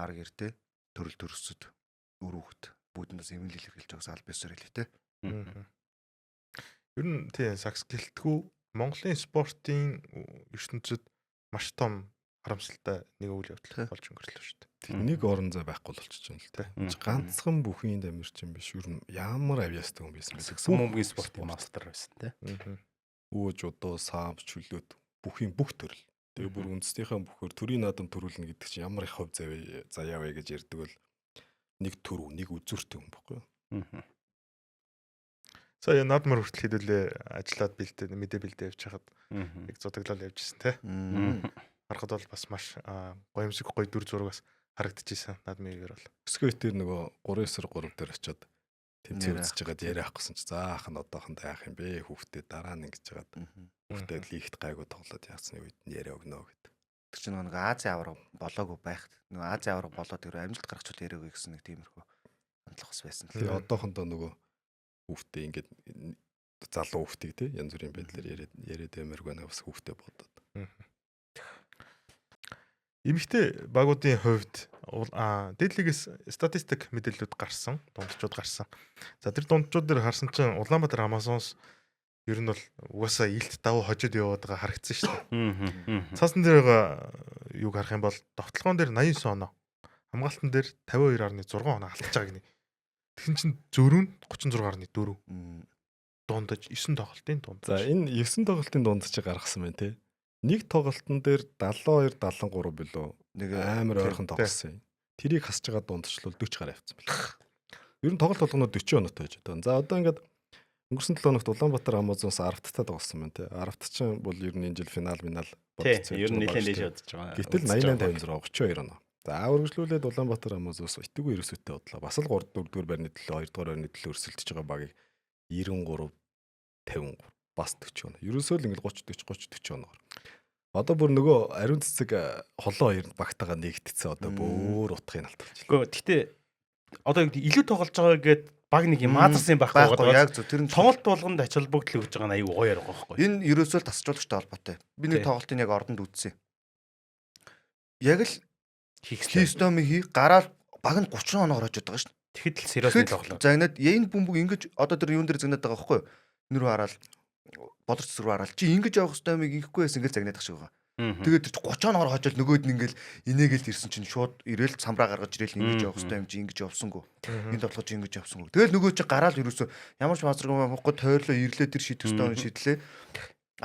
ар гэрдээ төрөл төрөсөд өрөөхт бүднээс эмгэнэл илэрхийлж байгаас аль бисэр хэлээ те. Ер нь тийм сакс гэлтгүү Монголын спортын ертөнцид маш том харамсалтай нэг үйл явдал болж өнгөрлөө шүү дээ. Нэг орон зай байхгүй болчихж байна л дээ. Ганцхан бүхийн тамирчин биш ер нь ямар авьяастай хүн байсан бэ гэсэн. Бөмбөгийн спортын мастер байсан те. Өөж одоо саамч чөлөөт бүхийн бүх төрөл Тэгээ бүр үндэснийхээ бүхээр төрийн наадам төрүүлнэ гэдэг чинь ямар их хувь заяа вэ гэж ярьдаг бол нэг төрөв, нэг үзүүртэй хүн баггүй юу? За наадмар хүртэл хэдүүлээ ажиллаад бэлдээ мэдээ бэлдээ явж хахад нэг зудаглал явжсэн те. Харахад бол бас маш гоёмсог гоё дүр зурагаас харагдчихсан наадмын үеэр бол. Скейтер нөгөө 3-9-3 дээр очиод тэмцээн үзэж байгаад яриа авахсан чи за ах нь одоохондоо яах юм бэ? Хүүхдээ дараа нь ингэж жагаад хүүхдээ лигт гайгүй тоглоод яасны үед нь яриа өгнө гэдэг. Тэр чинь нөгөө Азийн авраг болоогүй байх. Нөгөө Азийн авраг болоод тэр амжилт гаргачихвал яриагүй гэсэн нэг тиймэрхүү хандлага бас байсан. Тэгээ одоохондоо нөгөө хүүхдээ ингээд залуу хүүхдийг те янз бүрийн байдлаар яриад ямаргүй нэг бас хүүхдээ бодоод. Эмэгтэй багуудын хувьд дээдлигээс статистик мэдээлэлүүд гарсан, дундчууд гарсан. За тэр дундчууд дээр харсан чинь Улаанбаатар Амазонс ер нь бол угаасаа илт давуу хожид яваад байгаа харагдсан шүү дээ. Цаасан дээр байгаа юг харах юм бол довтлогоон дээр 89 оноо, хамгаалтан дээр 52.6 оноо алдчихж байгаа гинэ. Тэгсэн чинь зөрүү нь 36.4. Дундаж 9 тоглолтын дунд. За энэ 9 тоглолтын дунд чи гаргасан байна те. Нэг тоглолтын дээр 72 73 билүү нэг амар ойрхон тоглосон юм. Тэрийг хасж байгаа дундчлал 40 гараа явцсан байна. Ер нь тоглолт болгоноо 40 оноотой байж байгаа. За одоо ингээд өнгөрсөн 7 хоногт Улаанбаатар Амазонс 10-таа тоглосон байна те. 10-т чинь бол ер нь энэ жил финал бодсон. Ер нь нэлээд дэше удаж байгаа. Гэтэл 88 56 32 оноо. За үргэлжлүүлээд Улаанбаатар Амазонс итгүү ерөөсөйтэй бодлоо. Бас л 3-4 байрны төлөө 2-р байрны төлөө өрсөлдөж байгаа багийг 93 53 бас 40 оноо. Ерөөсөө л ингээд 30 40 оноо. Одоо бүр нөгөө ариун цэцэг холоо хоёр багтаага нэгтцсэн одоо бүр утгыг алдчихлаа. Гэхдээ гэхдээ одоо илүү тоглож байгаа гэд баг нэг юм маазарсан байхгүй байгаа. Яг зөв тэр нь тоглолт болгонд ач холбогдол өгж байгаа нь аюу гоё ярга байхгүй. Энэ ерөөсөө л тасчлуулагчтай холбоотой. Би нэг тоглолтын яг ордонд үзсэн. Яг л Хийстомыг гараад баг нь 30 оноор очиж байгаа шүү дээ. Тэгэхэд л сериосны тоглолт. За энэ бөмбөг ингэж одоо тэр юун дээр загнаад байгаа байхгүй юу? Нэр хараад бодорч зүрх хараад чи ингэж явах хэвээр юмыг ингэхгүй байсан гэж загнаад тах шиг байгаа. Тэгээд тэр 30 оноор хожоод нөгөөд нь ингээл инээгээл ирсэн чинь шууд ирээл самраа гаргаж ирээл ингэж явах хэвээр юм чи ингэж явсангүй. Энэ тоглож ингэж явсангүй. Тэгэл нөгөө чи гараал ерөөсөө ямар ч маазраг байхгүй тойрлоо ирлээ тэр шийдэх хэвээр шийдлээ.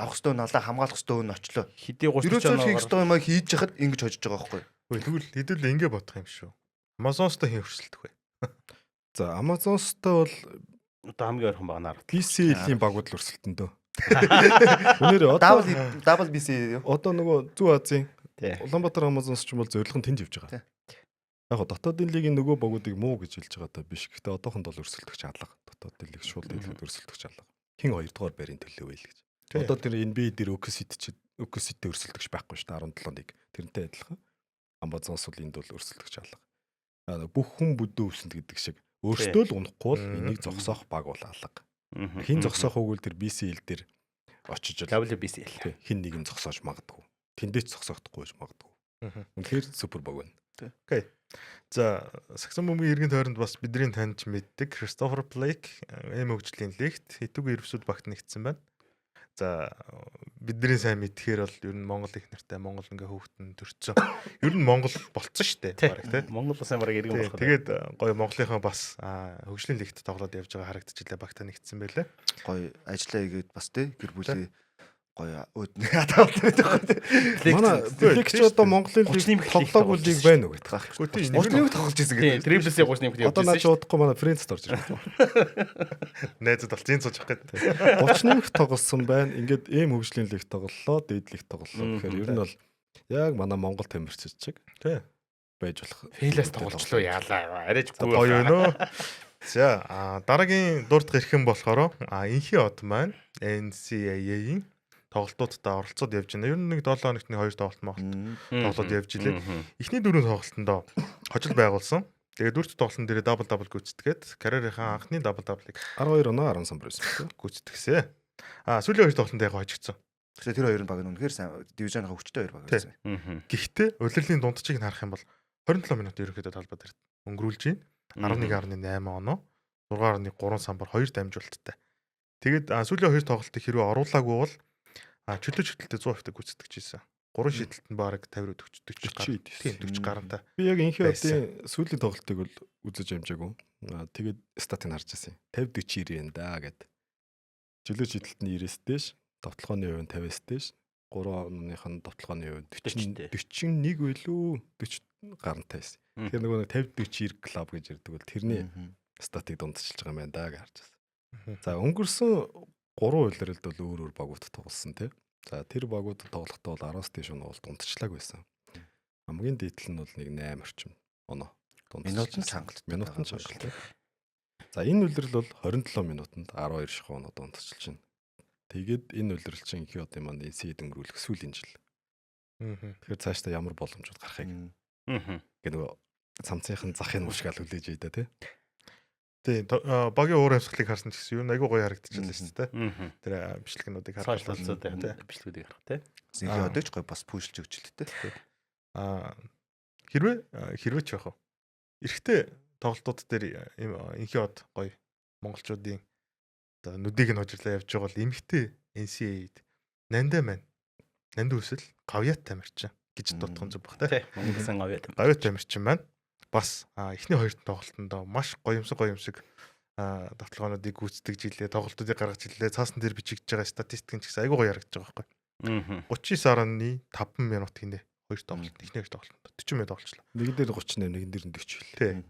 Авах хэвээр налаа хамгаалах хэвээр очлоо. Хэдий 30 ерөөсөө хийх хэвээр юмаа хийж яхад ингэж хожиж байгаа байхгүй. Тэгвэл хэдүүл ингэ бодох юм шүү. Амазонстой хэн хөрсөлдөх вэ? За Амазонстой бол одоо хамгийн ойрхон багнаар PC-ийн багууд л өрсөлдөндөө. Үнээр одоо дабл BC одоо нөгөө Зүүн Азийн Улаанбаатар Амазонс ч юм бол зорилго нь тэнд явж байгаа. Яг дотоодын лигийн нөгөө багуудыг муу гэж хэлж байгаа та биш. Гэхдээ одоохонд бол өрсөлдөх чалга. Дотоодын лиг шууд хэлээд өрсөлдөх чалга. Хин 2 дугаар байрын төлөө вэ л гэж. Одоо тэр NBA дээр Оксидтэй өрсөлдөгч байхгүй шүү дээ 17 нэг. Тэрнтэй адилхан. Амазонс бол энд бол өрсөлдөх чалга. Бүх хүн бүдүү өвсөнд гэдэг шиг өөртөө л унахгүй бол энийг зогсоох баг бол алга. Хин зогсоох өгвөл тэр BCL дээр очиж WBCL хин нэг юм зогсоож магадгүй. Тэндээч зогсохдохгүй байж магадгүй. Үнэхээр супер баг байна. Окей. За Саксон бөмбөгийн иргэн тойронд бас бидний таньж мэддэг Кристофер Блейк хөгжлийн лигт хитүүг ирвсүүд багт нэгдсэн байна. За бидний сайн мэдхээр бол ер нь Монгол их нартай Монгол ингээ хөвгтөн төрцсөн. Ер нь Монгол болцсон шүү дээ. Бараг тий. Монгол бас амар иргэн болох. Тэгээд гоё Монголынхаа бас хөгжлийн лигт тоглоод явж байгаа харагдчихлаа багтаа нэгдсэн байлээ. Гоё ажиллаа игээд бас тий гэр бүлийн гоё өөдний хатаалт байдаг. Манай лигч одоо Монголын лиг тоглоог лиг байна уу гэдэг байхгүй. Тийм нэг тоглож ирсэн гэдэг. Триплсээ 30 нэмэхэд явж одоо наач удахгүй манай Фрэнс орж ирсэн. Найзад болцсон сууж явах гэдэг. 30 нэмэх тоглосон байна. Ингээд ийм хөгжлийн лиг тоглолоо, дээд лиг тоглолоо. Тэгэхээр ер нь бол яг манай Монгол тамирчид чиг тий байж болох. Фейлээс тоглолчлоо яалаа. Арайч гоё өнөө. За дараагийн дурд гэрхэн болохоор инхи од маань NCAA-ийн тоглолтуудад оролцоод явж байна. Ер нь нэг 7 хоногт нэг 2 тоглолт тоглоод явж илээ. Эхний 4 тоглолтондоо хожил байгуулсан. Тэгээд дөрөвт тоглолтын дээр дабл гүйцэтгээд карьерийнхаа анхны даблыг 12 оноо 10 сан байсан гүйцэтгсэн. Сүүлийн 2 тоглолтонд яг хожигдсон. Тэгэхээр тэр хоёрын баг нь үнэхээр сайн дивизионын хүчтэй хоёр баг байсан. Гэхдээ улирлын дундчийг харах юм бол 27 минут ерөнхийдөө талбай дээр өнгөрүүлж байна. 11.8 оноо, 6.3 самбар 2 дамжуулттай. Тэгээд сүүлийн 2 тоглолтыг хэрвээ оруулаагүй бол чөлөө чөлтөлтэй 100% гүйцэтгэж ийсэн. 3 шийдэлт нь баг 50 40 гарантай. Би яг инхи одын сүүлийн тоглолтыг бол үзэж амжаагүй. Тэгээд статыг харж байсан. 50 40 90 энэ да гэд. Чөлөө шийдэлт нь 90-с дээш, товтлогооны хувь нь 50-с дээш, 3 оныхын тоглооны үед 41 байлгүй 40 гарантай байсан. Тэгэхээр нөгөө 50 40 клуб гэж ирдэг бол тэрний статыг дундчилж байгаа юм байна да гэж харж байна. За өнгөрсөн 3 үйлрэлд бол өөр багуудад тоглосон тий. За тэр багуудад тоглохдоо бол 10-аас дээш оноо бол дундчлаг байсан. Хамгийн дээдл нь бол нэг 8 орчим оноо. Минутын чангалт. За энэ үйлрэл бол 27 минутанд 12 ших оноо дундчилж байна. Тэгээд энэ үйлрэл чинь их одоо маань NC дөнгөрүүлэх сүүлийн жил. Тэгэхээр цаашдаа ямар боломжууд гарахыг. Гэ нөгөө цамцынхын захын уушгаал хүлээж ийдэ тий. Тий, багийн уур амьсгалыг харсан ч гэсэн юу айгүй гоё харагдчихлаа шүү дээ. Тэр бичлэгнүүдийг харах бичлэгүүдийг харах тий. Зинхий одооч гоё бас пүүшилж өгч л тий. Хэрвээ ч яах вэ? Эрэхтэй тоглолтууд дээр инхий од гоё монголчуудын одоо нүдийг нь хожирлаа явж байгаа бол эмхтэй NCAA-д нандаа маань нанд үсэл гавьяат тамирчин гэж дутхан зүг баг тий. Монгол гавьяат тамирчин маань бас эхний хоёр тоглолтонд маш гоёмсог тоглоомнуудыг гүйцэтгэж жилээ, тоглолтуудыг гаргаж жилээ, цаасан дээр бичигдэж байгаа статистикийн ч гэсэн айгүй гоё харагдаж байгаа байхгүй. 39.5 минут гинэ хоёр тоглолт, эхний хоёр тоглолтод 40 минут тоглолцлоо. Нэг дээр 38, нэг дээр 40 тий.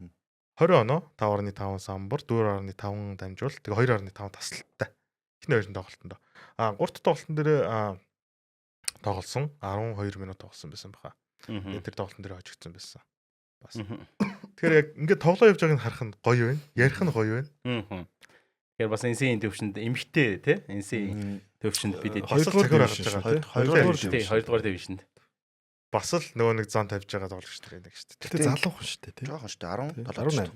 20 оноо 5.5 самбар, 4.5 дамжуул, тэгээ 2.5 тасалттай. Эхний хоёр тоглолтонд. 3 дахь тоглолтын дээр тоглосон 12 минут тоглосон байсан баха. Тэр тоглолтын дээр хожигдсон байсан. Бас. Тэгэхээр яг ингээд тоглоо явж байгааг харах нь гоё байна. Ярих нь гоё байна. Тэгэхээр бас NC-ийн төвшөнд эмхтэй тий. NC-ийн төвшөнд бид 2 дахь гаргаж байгаа тий. 2 дугаар төвшөнд. Бас л нөгөө нэг зон тавьж байгаа тоглогч нар нэг шүү дээ. Тэгтээ залуухан шүү дээ тий. Жохон шүү дээ 18.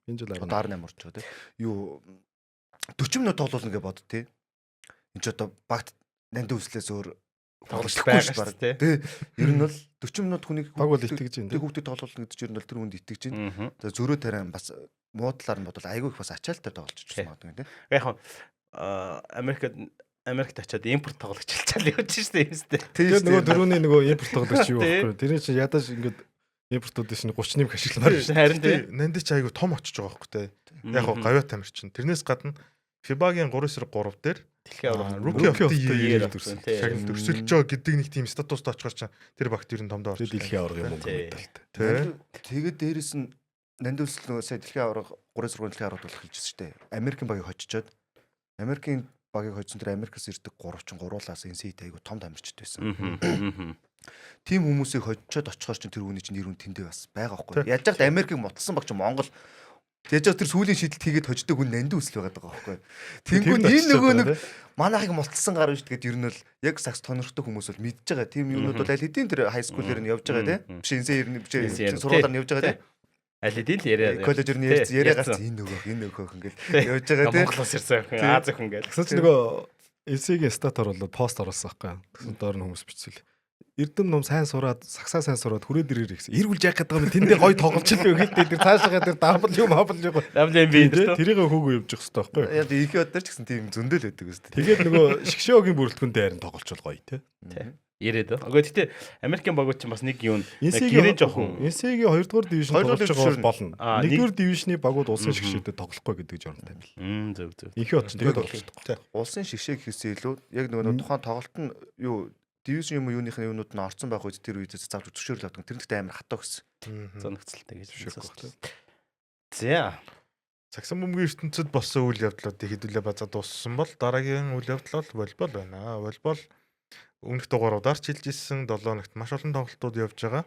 Энэ жил 18 орч байгаа тий. Юу 40 минут тоглуулна гэж бод тий. Энд ч одоо багт нанд үслээс өөр тоглож байгаа шүү дээ тий. Ер нь бол 40 минут хүнийг баг бол итгэж байна. Тэг хүүхдэд тоглуулна гэдэг чинь ер нь бол тэр хүнд итгэж байна. За зөрөө тариан бас муудлаар нь бодвол айгүй их бас ачаалттай тоглож ирсэн магадгүй тий. Яг Америкт очиод импорт тоглогч хэлчихэл явж штэ юм сте. Тэгээд нөгөө дөрөвний нөгөө импорт тоглогч юу байхгүй. Тэрний чинь ядаж ингээд импортууд шин 30 нэмэх ашигламаар шүү. Харин тий. Нандич айгу том очиж байгаа байхгүй те. Яг гоо гавьяа тамирчин. Тэрнээс гадна FIBA-гийн 3-3 дээр дэлхийн аврал Rookie of the Year шагнал төрсөлж байгаа гэдэг нэг тийм статуст очихоор чинь тэр багт ер нь томдоо орчих. Дэлхийн аврал юм уу талтай. Тэгээд дээрэс нь нандулс нөгөө сая дэлхийн аврал 3-3 дэлхийн аврал болох хэлжсэн шүү дээ. Америкийн багийг хоччоод Америкийн багийг хоцсон тэр Америкаас ирдэг 3-3-аас NCAA айгу том тамирчтай байсан. Тим хүмүүсийг хоччоод очихоор чинь тэр хүний чинь нэр үн тэндээ бас байгаа байхгүй. Яаж ч Америкийг мутсан баг чи Монгол яаж ч тэр сүүлийн шийдэлт хийгээд хождог хүн нанд үсэл байгаа байхгүй. Тэнгүүн энэ нөгөө нэг манайхыг мултсан гар биш тэгээд ер нь бол яг сакс тонорхтой хүмүүс бол мэдж байгаа. Тим юмнууд бол аль хэдийн тэр хай скуулээр нь явж байгаа тийм. Биш NCAA сургуулиар нь явж байгаа тийм. Аль хэдийн л яриа. Коллежер нь яриагаас энэ нөгөө ингээл явж байгаа тийм. Монголоос ирсэн хүн Аз хүн гээл. Гэсэн чинь нөгөө NCAA статаар бол пост оруулсан байхгүй. Тэгсэн доор нь хүмүүс бичвэл Эрдэм ном сайн сураад, сагсаа сайн сураад хүрээд ирээр ихсэн. Эргүүлж яах гэдэг юм тэндээ гоё тоглож л үү гэдэг. Тэр цаашаа тэр WMB тэрийг хөөгөө явж явах хэрэгтэй байхгүй. Яг их өдөр ч гэсэн тийм зөндөл байдаг үстэй. Тэгээд нөгөө шгшөөгийн бүрэлдэхүүн дээр нь тоглолцвол гоё те. Яриад. Үгүй тэгтээ Америкийн багууд чинь бас нэг юм гэрээ жоохон NCAA-гийн 2 дугаар дивизион тоглож байгаа болно. 1 дугаар дивизны багууд улсын шгшээдэд тоглохгүй гэдэг жоронтой байл. Зөв. Их од ч тэгээд тоглож. Улсын шгшээ гэхээсээ илүү яг нөгөө тухайн тоглолт нь юу дивизион юм юуныхны юунууд нь орцсон байх үед тэр үед завж зөвшөөрөл авдаг. Тэр нэгтэй амар хатаа гэсэн. Зоногцолтой гэж хэлсэн. За. Саксан бөмбөгийн ертөнцид болсон үйл явдлуудыг хэдүүлээ базаа дууссан бол дараагийн үйл явдал бол волейбол байна. Волейбол өмнөх дугааруудаар ч хэлж ирсэн 7 ногт маш олон тоглолтууд явж байгаа.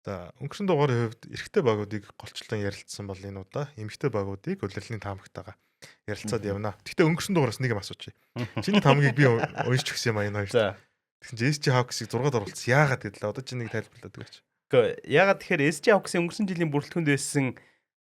За өнгөрсөн дугаарын хувьд эрэгтэй багуудыг голчлон ярилцсан бол энэ удаа эмэгтэй багуудыг улирлын таамагтайгаа ярилцаад явна. Гэхдээ өнгөрсөн дугаараас нэг юм асуучих. Чиний таамагийг би уншиж өгсөн юм а энэ хоёр. Тэгсэн чинь SC Hawks-ыг 6-аар оруулсан. Яагаад гэвэл одоо чи нэг тайлбарлаад өгөөч. Гэхдээ яагаад тэгэхээр SC Hawks-ын өнгөрсөн жилийн бүрэлдэхүүнд байсан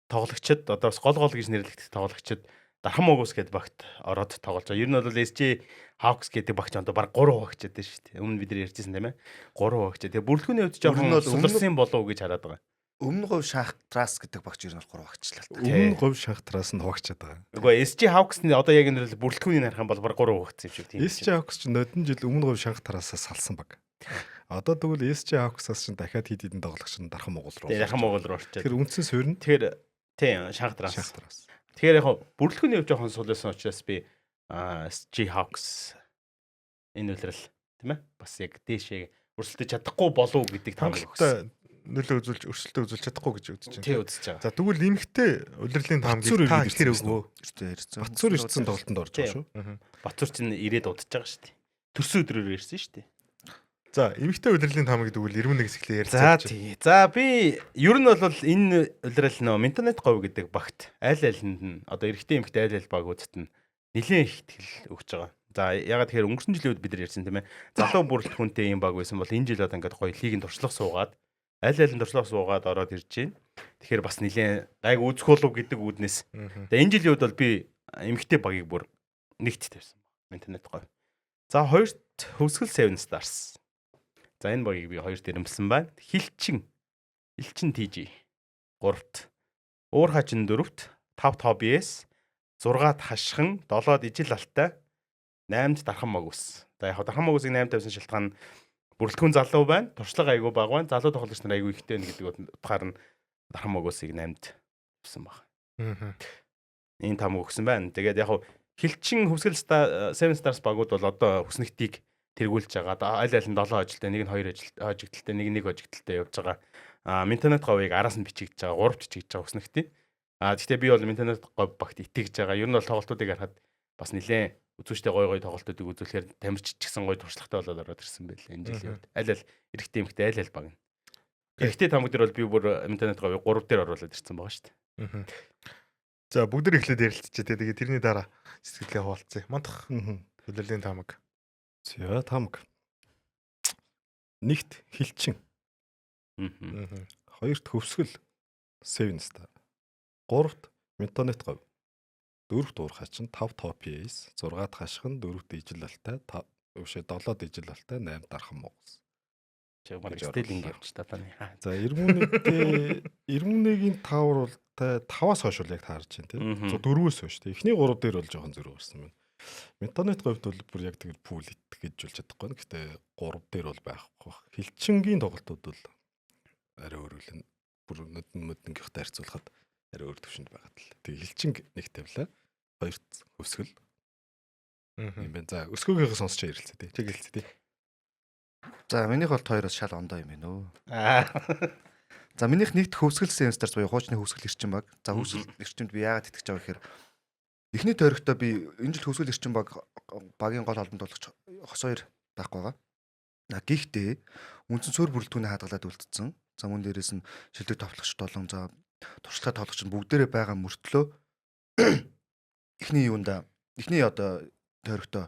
тоглогчид одоо гол гэж нэрлэгдэх тоглогчид Дархан Могус гэдэг багт ороод тоглож байгаа. Ер нь бол SC Hawks гэдэг багч одоо баг 3 багч байдаг шүү дээ. Өмнө бид нар ярьжсэн тийм ээ. 3 багч. Тэгээ бүрэлдэхүүний хувьд жоохон суларсан болов уу гэж хараад байгаа. Өмнө говь Шахтрас гэдэг багч ер нь 3 багчлаа. Өмнө говь Шахтрас нь хогчод байгаа. Үгүй SC Hawks-ны одоо яг энэ бүрэлдэхүүнийг харах юм бол баг 3 багц юм шиг тийм. SC Hawks ч нодон жил өмнө говь Шахтраасаа салсан баг. Одоо тэгвэл SC Hawks-аас ч дахиад хэд хэдэн тоглогч нь Дархан Монгол руу. Дархан Монгол руу орчод. Тэр үндсэн суурь нь тэгэхээр тийм Шахтрас. Тэгэхээр яг бүрэлдэхүүний хувьд жоохон сулсан учраас би SC Hawks энэ үлрэл тийм ээ. Бас яг дээшээ өрсөлдөж чадахгүй болов гэдэг таамаг өгсөн. Нөлөө үзүүлж өрсөлдөө үзүүлж чадахгүй гэж үзэж байна. Тий үзэж байгаа. За тэгвэл эмхтэй удирдлагын таамгийг та ихэр өгөө. Батцуур ирсэн тоглолтод орж байгаа шүү. Батцуур чинь ирээд удаж байгаа шүү дээ. Төрсөн өдрөөр ирсэн шүү дээ. За эмхтэй удирдлагын таамаг тэгвэл 91 хэсэглээ ярьцгаа. За би ер нь бол энэ удирдал нөө интернет говь гэдэг багт аль алинд нь одоо эрэгтэй эмхтэй аль аль багуудад нь нэлээд их итгэл өгч байгаа. За ягаад тэгэхээр өнгөрсөн жилийн үед бид нар ярьсан тийм ээ. Залуу бүрэлдэхүүнтэй юм баг байсан бол энэ жил одоо ингээд гоё лигийн туршлага суугаад аль аль нь туршлага суугаад ороод ирж байна. Тэгэхээр бас нэлээд гайг үүсэх болов гэдэг үүднээс. Тэгээ энэ жилийн үед бол би эмхтэй багийг бүр нэгт тавьсан баг. Интернет говь. За хоёрт хөвсгөл 7 Stars. За энэ багийг би хоёрт ирэмсэн байна. Хилчин TG 3-т. Уур хачин 4-т. 5-т Hobbies, 6-т Хашхан, 7-д Ижил алтай, 8-д Дархан Могус. За яг Дархан Могусыг 8 тавьсан шалтгаан нь бүрэлдэхүүн залуу байна. Туршлага айгүй бага байна. Залуу тоглогч нар айгүй ихтэй гэдэг утгаар нь Дархан Могусыг 8-д тавьсан баг. Энэ таамаг өгсөн байна. Тэгээд яг Хилчин хөвсгөл 7 Stars багууд бол одоо хүснэгтийг тэргүүлж байгаа. Аль аль нь 7 ажилтай, нэг нь 2 хожигдaltaй, нэг нь 1 хожигдaltaй явж байгаа. Интернет говийг араас нь бичигдэж байгаа, 3 бичигдэж байгаа хүснэгтийн. Гэхдээ би бол интернет говь багт итгэж байгаа. Ер нь бол тоглолтуудыг харахад бас нэлээд үзүүштэй гой тоглолтуудыг үзүүлэхээр тамирчид ч гэсэн гой туршлагатай болоод ороод ирсэн байлээ энэ жилийн үед. Аль аль эрэгтэй эмэгтэй аль аль баг. Эрэгтэй таамаг дээр бол би бүр интернет говийг 3 дээр оруулаад ирсэн байгаа шүү дээ. За бүгд нэг эхлээд ярилцчихъя. Тэгээд тэрний дараа сэтгэлгээ хуваалцъя. Мандах удирдлагын таамаг. За таамаг. Нэгт Хилчин. Хоёрт хөвсгөл 7 Star. 3-т Интернет говь. 4-т уур хачин, 5-т Hobbies, 6-т Хашхан, 4-т Ижил алтай, 7-д Ижил алтай, 8-т Дархан Могус. Чамаг стилинг явж та таны. За 91-ийн 5 бол 5-аас хойш бол яг таарж байна тийм. 4-өөс хойш тийм. Эхний 3 дээр бол жоохон зөрүү гарсан байна. Интернет говьд бол бүр яг тэгэл пул гэж болж чадахгүй нэ. Гэтэ 3 дээр бол байхгүй. Хилчингийн тоглолтууд бол арай өөрөөлн бүр мөдөнгийнхтэй харьцуулахад арай өөр төвшөнд байгаа тал. Тэгээ хилчин нэг тавилаа. Хоёрт өсгөл. Юм байна. За өсгөөгөө сонсч ярилцээ тий. Чиг хэлцээ тий. За минийх бол 2-оос шал ондоо юм байна өө. За минийх нэгт хөвсгөл 7 Stars буюу хуучны хөвсгөл эрчим баг. За хөвсгөл эрчимд би яагаад итгэж байгаа гэхээр эхний тойрогтой би энэ жил хөвсгөл эрчим багийн гол албан туулагч хос 2 байхгүй байгаа. Гэхдээ үндсэн цөөр бүрэлдэхүүнээ хадгалаад үлдсэн. За мөн дээрээс нь шилдэг товтлогч 7 за туршлага тоглогч нь бүгдээрээ байгаа мөртлөө эхний одоо тойрогтой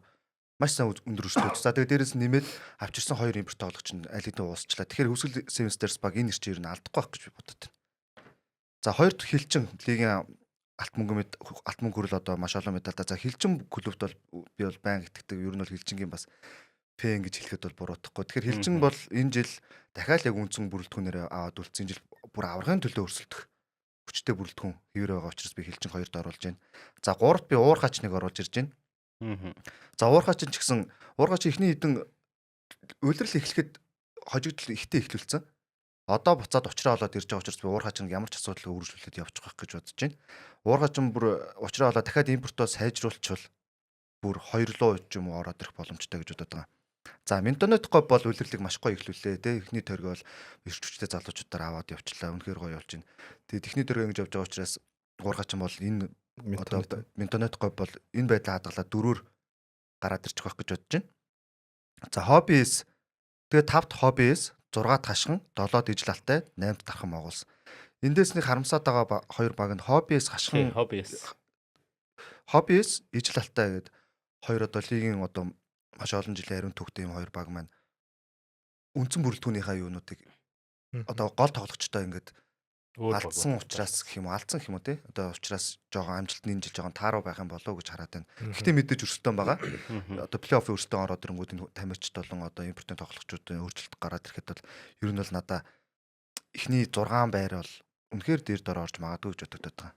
маш сайн өндөр өрсөлдөж. За тэгээ дээрээс нь нэмээд авчирсан 2 импорт тоглогч нь аль хэдийн уусчлаа. Тэгэхээр хөвсгөл 7 Stars баг энэ нэрчээр нь алдахгүй байх гэж би бодод байна. За хоёрт Хилчин лигийн алт мөнгө хүрэл одоо маш олон медальтай. За Хилчин клубт бол би бол байнга итгэдэг. Ер нь бол Хилчингийн бас фэн гэж хэлэхэд бол буруутахгүй. Тэгэхээр Хилчин бол энэ жил дахиад яг үндсэн бүрэлдэхүүнээр аваад үлдсэн жил бүр аврагын төлөө өрсөлдөх хүчтэй бүрэлдэхүүн хэвээр байгаа учраас би Хилчин 2-т оруулж байна. За 3-т би уур хачныг оруулж ирж байна. За уур хачин ч гэсэн уур хачин ихний хэдэн улирал эхлэхэд хожигдол ихтэй эхлүүлсэн. Одоо буцаад учраа олоод ирж байгаа учраас би уур хачныг ямар ч асуудалгүй үргэлжлүүлээд явчих байх гэж бодож байна. Уур хачин бүр учраа олоод дахиад импортоо сайжруулчихвал бүр 2 руу ч юм уу ороод ирэх боломжтой гэж бодод байгаа. За Интернет говь бол улирлыг маш гоё эхлүүлээ. Тэ эхний тойрог бол эрч хүчтэй залуучуудаар аваад явчлаа. Үнэхээр гоё болж байна. Тэгээд техний тойрог ингэж явж байгаа учраас уур хачин бол энэ Интернет говь бол энэ байдлаа хадгалаад 4-өр гараад ирчих байх гэж бодож байна. За Hobbies тэгээд 5-т Hobbies, 6-т Хашхан, 7-д Ижил алтай, 8-д Дархан Могус. Эндээс нэг харамсаад байгаа 2 баг нь Hobbies, Хашхан, Hobbies, Ижил алтай гэдэг 2 одоо лигийн одоо маш олон жилийн ариун төвхтэй юм 2 баг маань үндсэн бүрэлдэхүүнийхээ юунуудыг одоо гол тоглогчтой ингээд алдсан учраас гэх юм уу алдсан гэх юм уу тий одоо учраас жоохон амжилтны энэ жил жоохон тааруу байх юм болов уу гэж хараад байна. Гэхдээ мэдээж өрсөлдөөн байгаа. Одоо плей-оффын өрсөлдөөн ороод ирэнгүүт энэ тамирчид болон одоо импортын тоглогчдын өөрчлөлт гараад ирэхэд бол ер нь бол надаа эхний 6 байр бол үнэхээр дээр дор орж магадгүй гэж бодогдод байгаа.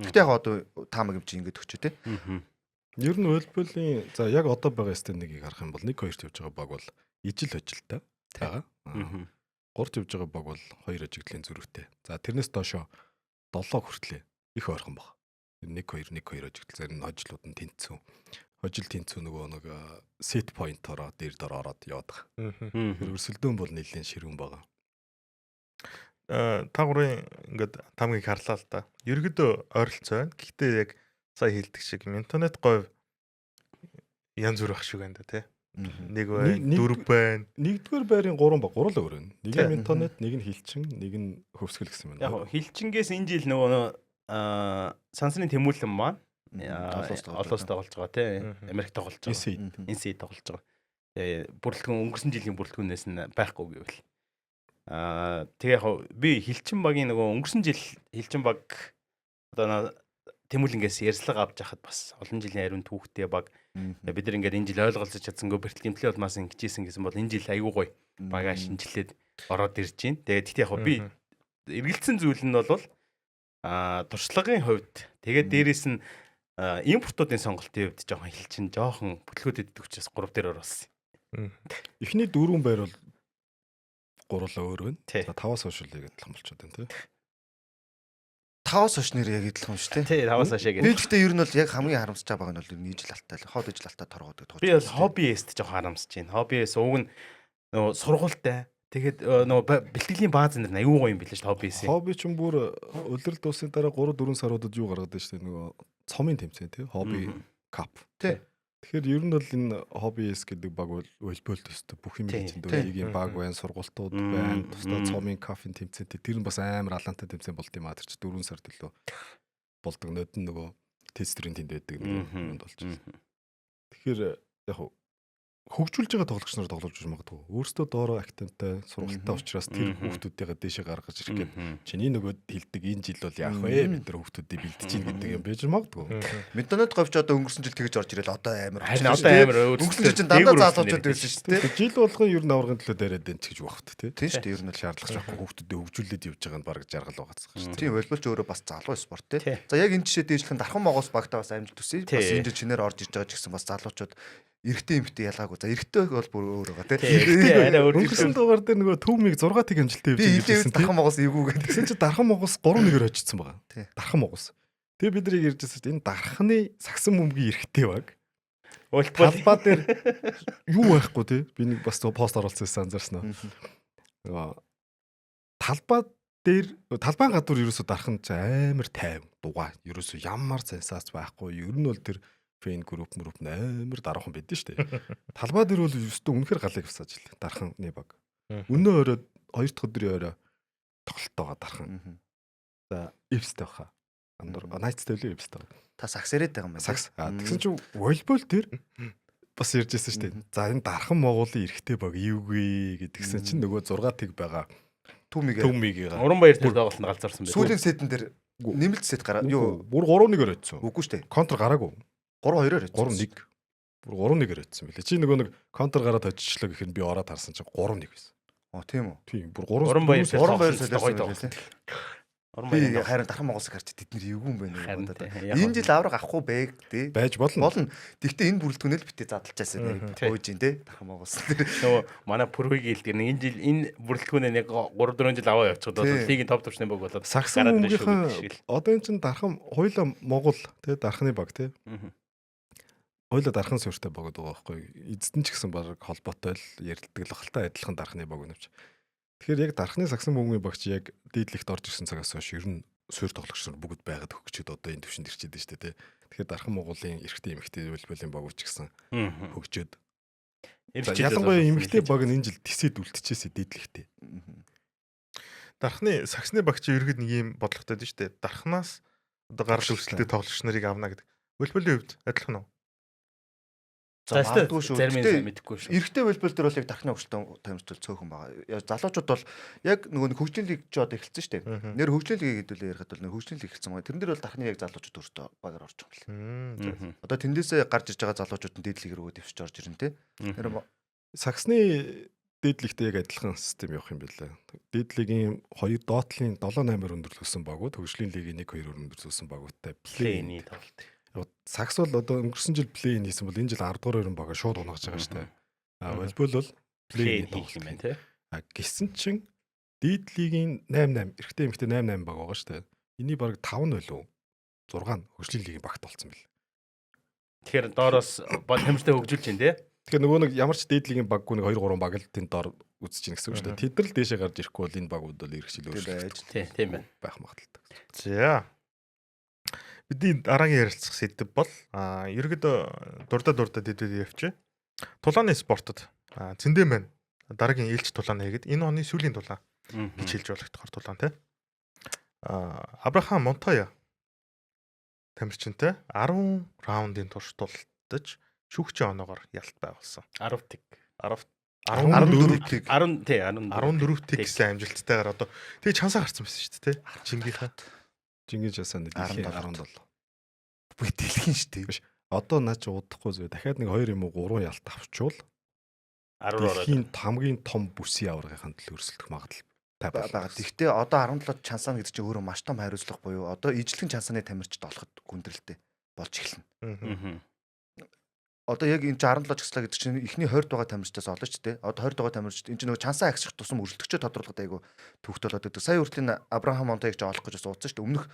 Гэхдээ яг одоо таамаг юм чи ингэж өгчөө тий. Ер нь Уэлбэлийн за яг одоо байгаа стендигийг харах юм бол 1-2-т явж байгаа баг бол ижил ажилтай байгаа. 3-т явж байгаа баг бол 2 ажиглалын зөрүүтэй. За тэрнээс доошо 7 хүртлээ их ойрхон баг. 1-2 ажиглал зарим ажлууд нь тэнцсэн. хожил тэнцүү нөгөө нэг set point-ороо дээр ороод яваад байгаа. Тэр өрсөлдөөн бол нэлийн ширүүн байгаа. Та гурын ингээд тамгийг харлаа л да. Ерөөдөө ойролцоо байна. Гэхдээ яг сая хэлдэг шиг интернет говь янз бүр ах шиг байна да тий. Нэг байна, дөрв байна. Нэгдүгээр байрын 3 баг 3 л өөр байна. Нэг нь интернет, нэг нь хилчин, нэг нь хөвсгөл гэсэн байна. Яг хилчингээс энэ жил нөгөө сансны тэмүүлэн маань олоос тоглож байгаа тий. Америк тоглож байгаа. NC тоглож байгаа. Бүрэлдэхүүн өнгөрсөн жилийн бүрэлдэхүүнээс нь байхгүй гэвэл. Тэгээ яг би хилчин багийн нөгөө өнгөрсөн жил хилчин баг одоо тэмүүлэнгээс ярьслага авч яхад бас олон жилийн ариун түүхтэй баг бид нар ингээд энэ жил ойлголцож чадсангүй бэртэл гэмтлийн улмаас ингэжсэн гэсэн бол энэ жил аягүй гоё багаа шинжилээд ороод ирж байна. Тэгээд тэгтээ яг би эргэлцсэн зүйл нь бол туршлагын хувьд тэгээд дээрэс нь импортуудын сонголтын хувьд жоохон хилчин жоохон бүтлгүүдэд өгчээс 3 дээр оруулсан. Эхний 4 байр бол гурлаа өөр байна. За 5-аас хойш л яг адилхан болчиход байна тий. 5-аас хойш нэр яг адилхан шүү дээ. Тий 5-аас хойш яг. Би гэхдээ ер нь бол яг хамгийн харамсаж байгаа нь бол нийжил алтай л хоод ижил алтай торгоод гэдэг. Би бол хоббиэст жоохон харамсаж байна. Хоббиэс уг нь нөгөө сургуультай. Тэгээд нөгөө бэлтгэлийн бааз энэ аюу гоё юм билээ шүү дээ хоббиэс. Хобби ч юм бүр улирал дуусны дараа 3-4 саруудад юу гаргаад байна шүү дээ нөгөө цомын тэмцээн тий. Хобби кап. Тий. Тэгэхээр ер нь бол энэ хоббиэс гэдэг баг бол өлбөөл төстэй бүх юм чинь дөрөгийн баг байна, сургалтууд байна, тусдаа цомын кафен тэмцээнтэй тэр нь бас амар алаантай тэмцээн болд юм аа тэр чи 4 сар төлөө болдог нөт нь нөгөө тестерийн тэнд байдаг юм болж байна. Тэгэхээр яг хөгжүүлж байгаа тоглогч нар тоглож магадгүй. Өөрсдөө доороо активтай сургалттай учраас тэр хүүхдүүдтэйгээ дээшээ гаргаж ирэх гээд чиний нөгөө хилдэг энэ жил бол яах вэ? Бид нар хүүхдүүдийг бэлдэж чинь гэдэг юм байж магадгүй. Интернет говьч одоо өнгөрсөн жил тэгэж орж ирэл одоо амар. Одоо амар өнгөрсөн жил чинь дандаа залуучууд байсан шүү дээ. Жил болгон ер нь аврагын төлөө дайраад байна ч гэж багт тий. Тийм шүү дээ. Ер нь шаардлага жоохгүй хүүхдүүдэд хөгжүүлээд явж байгаа нь баг жаргал байгаадсан шүү дээ. Тийм волейболч өөрөө бас залуу спорт тий. За яг энэ жишээ дээшлэх нь Дархан Могоос багтаа бас амжилт төсөй. Бас энэ жил чинээр орж ирж байгаа ч гэсэн бас залуучууд эрэгтэй эмэгтэй ялгаагүй. За эрэгтэй бол бүр өөр байгаа тий. Өнгөрсөн дугаар дээр нөгөө төвмийг 6-ыг амжилттай явж байсан. Дархан Могоос эвгүй гэдэг. Тэгсэн чинь Дархан Могоос 3-1-ээр очсон байгаа. Дархан Могоос. Тэгээ бид нарыг ярьж байсан чинь энэ Дарханы сагсан бөмбөгийн эрэгтэй баг. Талбай дээр юу байхгүй тий. Би нэг бас пост оруулсан анзаарсан аа. Талбай дээр талбайн гадуур ерөөсө Дархан ч амар тайв дугаа. Ерөөсө ямар зансаач байхгүй. Ер нь бол тэр фэн групп амар дараахан байдэн штэ. Талбай дээр бол өстө үнэхэр галыг авсааж ил. Дарханы баг. Өнөө оройд 2 дахь өдрийн орой тоглолтоогоо Дархан. За эвстэй баха. Найтстай л эвстэй. Та сакс яриад байгаа юм байна. Сакс. Тэгсэн чинь волейбол дээр бас ярьж байсан штэ. За энэ Дархан Монголын эрэгтэй баг юугүй гэдгсэн чинь нөгөө 6-ыг байгаа. Түмийг. Уран баяр дээр тоглолт нь галзуурсан байх. Сүүлийн сетэн дээр нэмэлт сет гараад юу бүр 3-1-ээр очсон. Үгүй штэ. Контр гараагүй. 3-2-оор очсон. 3-1. Бүр 3-1-ээр очсон байлээ. Чи нөгөө нэг контр гараад очичлаа гэхээр би ороод харсан чинь 3-1 байсан. Тийм үү. Тийм. Бүр 3 баяр солиосон. Би харин Дархан Могоосыг харж тэд нар эвгүй юм байна. Энэ жил авраг авахгүй байг тий. Байж болно. Тэгтээ энэ бүрэлдэхүүнэл битээ задлчаасаа гойж ин тий. Дархан Могоос. Нөгөө манай Пүрвиг хэлдэг нэг энэ жил энэ бүрэлдэхүүнээ нэг 3-4 жил аваа явчихад бол лигийн топ төвчний баг болоод сагсан бөмбөгийн одоо энэ чин Дархан хоёулаа Монгол тий Дарханы баг тий. Хоёулаа Дархан суурьтай баг байгаа байхгүй. Эзэн ч гэсэн баг холбоотой л ярилдаг л хальтаа адилхан Дарханы баг өнөвч. Тэгэхээр яг Дарханы сагсан бөмбөгийн багч яг дийдлэгт орж ирсэн цагаас хойш ер нь суурь тоглогч нар бүгд байгаад хөгчөд одоо энэ төвшөнд ирчээд байна шүү дээ. Тэгэхээр Дархан Монголын эрэгтэй эмэгтэй волейболын багууч гэсэн хөгчөд. Ялангуяа эмэгтэй баг нь энэ жил тисэд үлдчихээсэ дийдлэгтэй. Дарханы сагсны багч ерөөд нэг юм бодлоготой дээ шүү дээ. Дарханаас одоо гарал үүсэлтэй тоглогч нарыг авна гэдэг. Волейболын хувьд адилхан уу? За зарим нь мэдэхгүй шүү. Эрэгтэй волейбол дээр бол яг Дарханы хөгжилтөнд тамирчил цөөхөн байгаа. Залуучууд бол яг нөгөө хөгжлийн лиг ч одоо эхэлсэн шүү дээ. Нэр хөгжлийн лиг гэдүүлээ ярихад бол хөгжлийн лиг эхэлсэн байгаа. Тэрэн дээр бол Дарханы яг залуучууд өөртөө багаар орж байгаа юм. Одоо тэндээсээ гарч ирж байгаа залуучууд нь дээдлэг рүү дэвшиж орж ирнэ те. Тэр сагсны дээдлэгтэй яг адилхан систем явах юм билээ. Дээдлэгийн 2 доотлын 7-8-аар өндөрлөсөн багууд, хөгжлийн лигийн 1-2-оор өндөрлөсөн багуудтай плей-ний тоглолт. Сакс бол одоо өнгөрсөн жил плей-ин хийсэн бол энэ жил 10 дугаар өрн бага шууд унгаж байгаа шүү дээ. Волейбол бол плей-ин хийх юм байна те. Гэсэн чин дийдлигийн 8-8 эрэгтэй эмэгтэй 8-8 баг байгаа шүү дээ. Эний баг 5 нь болов 6 нь хөгжлийн лигийн багт болсон бэл. Тэгэхээр доороос тамиртай хөгжүүлж чинь тий. Тэгэхээр нөгөө нэг ямар ч дээдлигийн баггүй нэг 2 3 баг л тэнд доор үзэж чинь гэсэн үг шүү дээ. Тэд нар л дээшээ гарч ирэхгүй бол энэ багууд бол эргэжил өөрчлөлт тийм байна. байх магадaltaй. За. Бидний дараагийн ярилцах сэдэв бол ерөөдөө дурдаа дэдвэд явчих. Тулааны спортод зөндөө маань дараагийн ээлж тулаан хийгээд энэ оны сүүлийн тулаан гэж хэлж болох тулаан тий. Абрахам Монтоя тамирчинтай 10 раундын турш тулдаж шүүгчийн оноогоор ялт байгуулсан. 10 тэг. 14 тэг. 14 тэг гэсэн амжилттайгаар одоо тэгээ чансаа гарсан байсан шүү дээ тий. Жингийн часаа дэлхийн 17. Бүгд дэлхийн шүү дээ. Биш. Одоо наа чи удахгүй зөө дахиад нэг 2 юм уу 3 ялт авчвал 10 ороод дэлхийн хамгийн том бүсийн аваргын төлөө өрсөлдөх магадлал байгаа. Гэхдээ одоо 17 чансаа гэдэг чинь өөрөө маш том хариуцлага буюу одоо ижлэгэн чансааны тамирчид олоход хүндрэлтэй болж эхэлнэ. Одоо яг энэ 17 чагслаа гэдэг чинь эхний 20 дугаар тамирчдаас олно ч тийм. Одоо 20 дугаар тамирчид энэ чинь нөгөө чансаа агсах тусам өрсөлдөгчөө тодруулахад айгу төвхт болоод байдаг. Сая хүртэл Абрахам Монтояг ч олох гэж уудсан шүү дээ. Өмнөх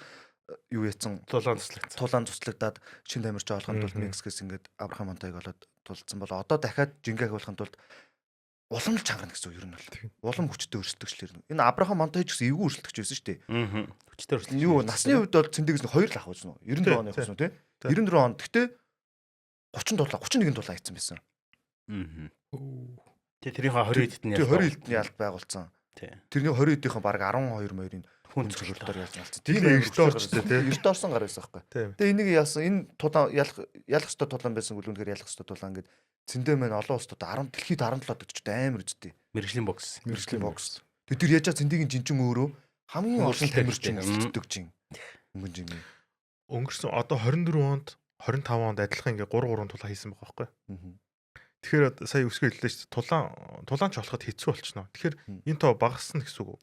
юу яцсан тулаан цуслагдаад шин тамирч олохын тулд Мексикээс ингээд Абрахам Монтояг олоод тулцсан бол одоо дахиад жингээ хөвлөхын тулд улам л чангана гэсэн үг ер нь бол. Улам хүчтэй өрсөлдөгчлэр. Энэ Абрахам Монтояг гэсэн эвгүй өрсөлдөгч байсан шүү дээ. Хүчтэй өрсөлдөгч. Юу насны хувьд бол цэндэгээс 2 л авах байсан уу? 94 оны байсан уу тийм? 94 он. Гэхдээ 31 дулаан хийсэн байсан. Тэгээ тэрийнхээ 20 эдтний ялт. 20 эдтний ялт байгуулсан. Тэрний 20 эдийнхэн баг 12 моёрын хүн зөвлөлтөөр ялж алцсан. Тийм эрт орчтой тийм. Эрт орсон гар байсан байхгүй. Тэгээ энийг яасан энэ тулаан ялах ёстой тулаан байсан үл үнэхээр ялах ёстой тулаан гэд цэндээ мэн олон улсууд 10 дэлхийд 17 гэж амар үздэй. Мэргэжлийн бокс. Тэд нар яаж цэндийн жинчин өөрөө хамгийн олон тамирч өрсөлддөг чинь. Өнгөн жингээ. Өнгөрсөн одоо 24 онд 25 онд адилхан ингээ 3 тулаан хийсэн байгаа байхгүй. Тэгэхээр сая өсгөө хэллээ шүү дээ. Тулаанч болоход хэцүү болчихно. Тэгэхээр энэ тоо багасна гэсэн үг үү?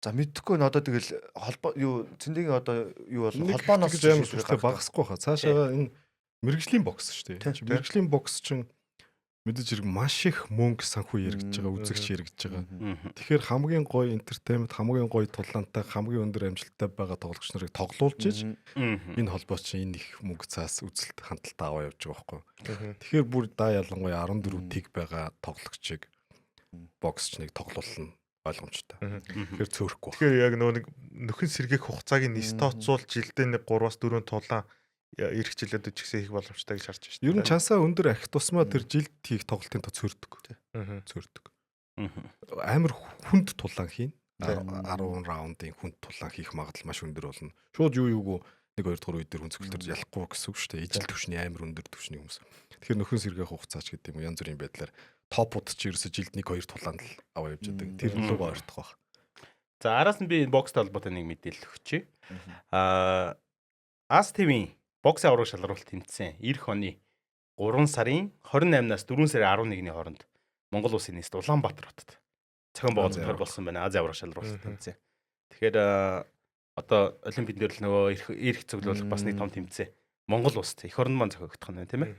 За мэдхгүй н одоо тэгэл холбоо юу цэндийн одоо юу бол холбооноос гэж амар сүртэй багасахгүй хаа. Цаашаа энэ мэргэжлийн бокс шүү дээ. Мэргэжлийн бокс чинь мэдээж хэрэг маш их мөнгө санхүү яригдж байгаа, үзэгч яригдж байгаа. Тэгэхээр хамгийн гоё entertainment, хамгийн гоё тулаантай, хамгийн өндөр амжилттай байгаа тоглогч нарыг тоглуулж иж энэ холбоо чинь энэ их мөнгө цаас үзэлт хандлтаа аваа явж байгаа байхгүй. Тэгэхээр бүр даа ялангуяа 14 тэг байгаа тоглогчийг боксчныг тоглуулна ойлгомжтой. Тэгэхээр цөөрөхгүй. Тэгэхээр яг нэг нөхөн сэргээх хугацааг нь тооцоолж жилдээ нэг 3-4 тулаан ирэх жилээд үчигсээ хийх боломжтой гэж харж байна шүү дээ. Ер нь чансаа өндөр ахих тусмаа тэр жилд хийх тоглолтын тоо цөөрдөг. Цөөрдөг. Амар хүнд тулаан хийн. 10 раундын хүнд тулаан хийх магадлал маш өндөр болно. Шууд юу нэг 2 дугаар үе дээр хүн цогцолтор ялахгүй гэсэн үг шүү дээ. Ижил төвшний амар өндөр төвшний хүмүүс. Тэгэхээр нөхөн сэргээх хугацаач гэдэг юм янз бүрийн байдлаар топууд ч ерөөсө жилд 1-2 тулаан л аваа явж байдаг. Тэр нь л гоордох байх. За араас нь би бокс талбартай нэг мэдээлэл өгчээ. Ас ТV боксын авраг шалгаруулалт тэмцсэн. Ирэх оны 3 сарын 28-наас 4 сарын 11-ний хооронд Монгол улсын нийслэл Улаанбаатар хотод цахим богоно тохиол болсон байна. Азийн авраг шалгаруулалт тэмцсэн. Тэгэхээр одоо олимпийн дээр л нөгөө эрх цуглуулах бас нэг том тэмцээн. Монгол улсад эх орнд маань зохиогдох нь тийм ээ.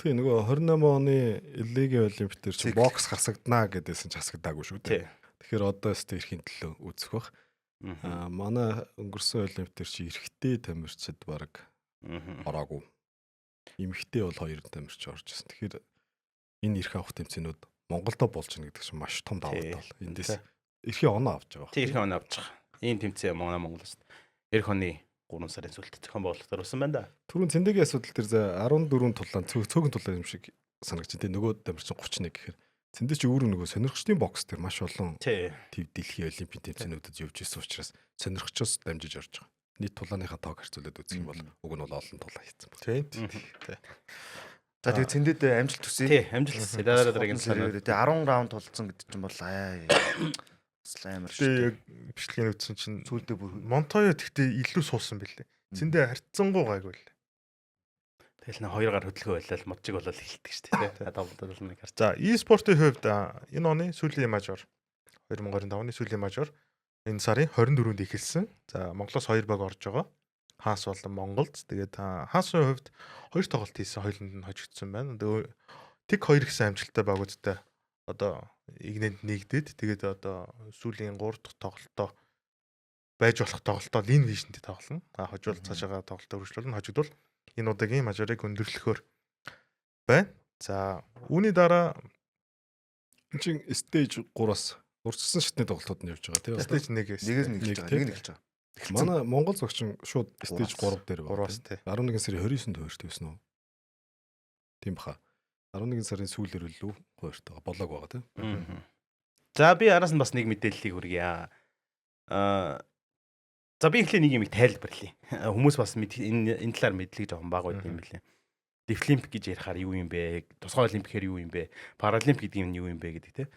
Тэгээ нөгөө 28 оны Лигийн олимпиад дээр чи бокс хасагдана гэдээсэн ч хасагдаагүй шүү дээ. Тэгэхээр одоо өстө эрхийн төлөө үүсэх бах. Манай өнгөрсөн олимпиад дээр чи эрэгтэй тамирчид баг ороогүй. Эмэгтэй бол 2 тамирч орж ирсэн. Тэгэхээр энэ эрх авах тэмцээнүүд Монголдо болж байгаа гэдэг чинь маш том давуу тал. Эндээс эрхийн оноо авч байгаа. Тийм эрхийн оноо авч байгаа. Ийм тэмцээн Монголоос эх оны 3 сарын сүүлд зохион байгуулалт болсон байна да. Түрүүн цэндэгийн асуудал дээр 14 тулаан цөөхөн тулаан юм шиг санагч дээ. Нөгөө тамирчин 31 гэхээр цэндээ чи өөрөө нөгөө сонирхчдын бокс дээр маш олон төв дэлхийн олимпийн тэмцээнүүдэд явж исэн учраас сонирхчоос дамжиж орж байгаа. Нийт тулааныхаа тоог харьцуулаад үзэх юм бол уг нь бол олон тулаан хийсэн байна. Тийм. За тэгээ цэндэд амжилт төсөө. Тий, амжилт төсөө. Дараагийн санаа. Тэгээ 10 раунд тулцсан гэдэг чинь бол амар шүү. Тэгээ яг бичлэгийн үзсэн чинь сүүлдээ бүр Монтоё тэгтээ илүү суусан бэлээ. Цэндээ харьцангуй гайгүй л. Тэгэл нэг 2 гар хөдөлгөөн байлаа модчиг болол эхэлдэг шүү дээ. Давтал нэг харц. За, e-спортын хувьд энэ оны сүүлийн мажор 2025 оны сүүлийн мажор энэ сарын 24-нд эхэлсэн. За, Монголоос 2 баг орж байгаа. Хаас болон Монголд. Тэгээд Хаасын хувьд 2 тоглолт хийсэн, хоёуланд нь хожигдсон байна. Тэг 2 гэсэн амжилттай багуудтай одоо игнэнд нэгдээд тэгээд одоо сүүлийн 3 дахь тоглолтоо байж болох тоглолтоо Lean Vision-тэй тоглоно. Хожуул цаашаа тоглолтоо үргэлжлүүлнэ. Хожигдвол энэ удаагийн мажорыг өндөрлөхөөр байна. За үүний дараа чинь stage 3-аас урьдчилсан шатны тоглолтууд нь явж байгаа тийм. Stage 1-ээс нэг эхэлж байгаа. Манай Монгол зогчин шууд stage 3 дээр байна. 3-аас тий. 11 сарын 29-нд хуваарт байсан уу? Тийм баха. 11 сарын сүүлээр лүү хуваарт болоог байгаа тийм. За би араас нь бас нэг мэдээллийг хүргье. За би ихлэ нэг юм тайлбарлая. Хүмүүс бас энэ талаар мэдлэг жоохон бага байт юм билээ. Дефлимп гэж ярихаар юу юм бэ? Тусгай олимпикээр юу юм бэ? Паралимп гэдэг нь юу юм бэ гэдэг тийм.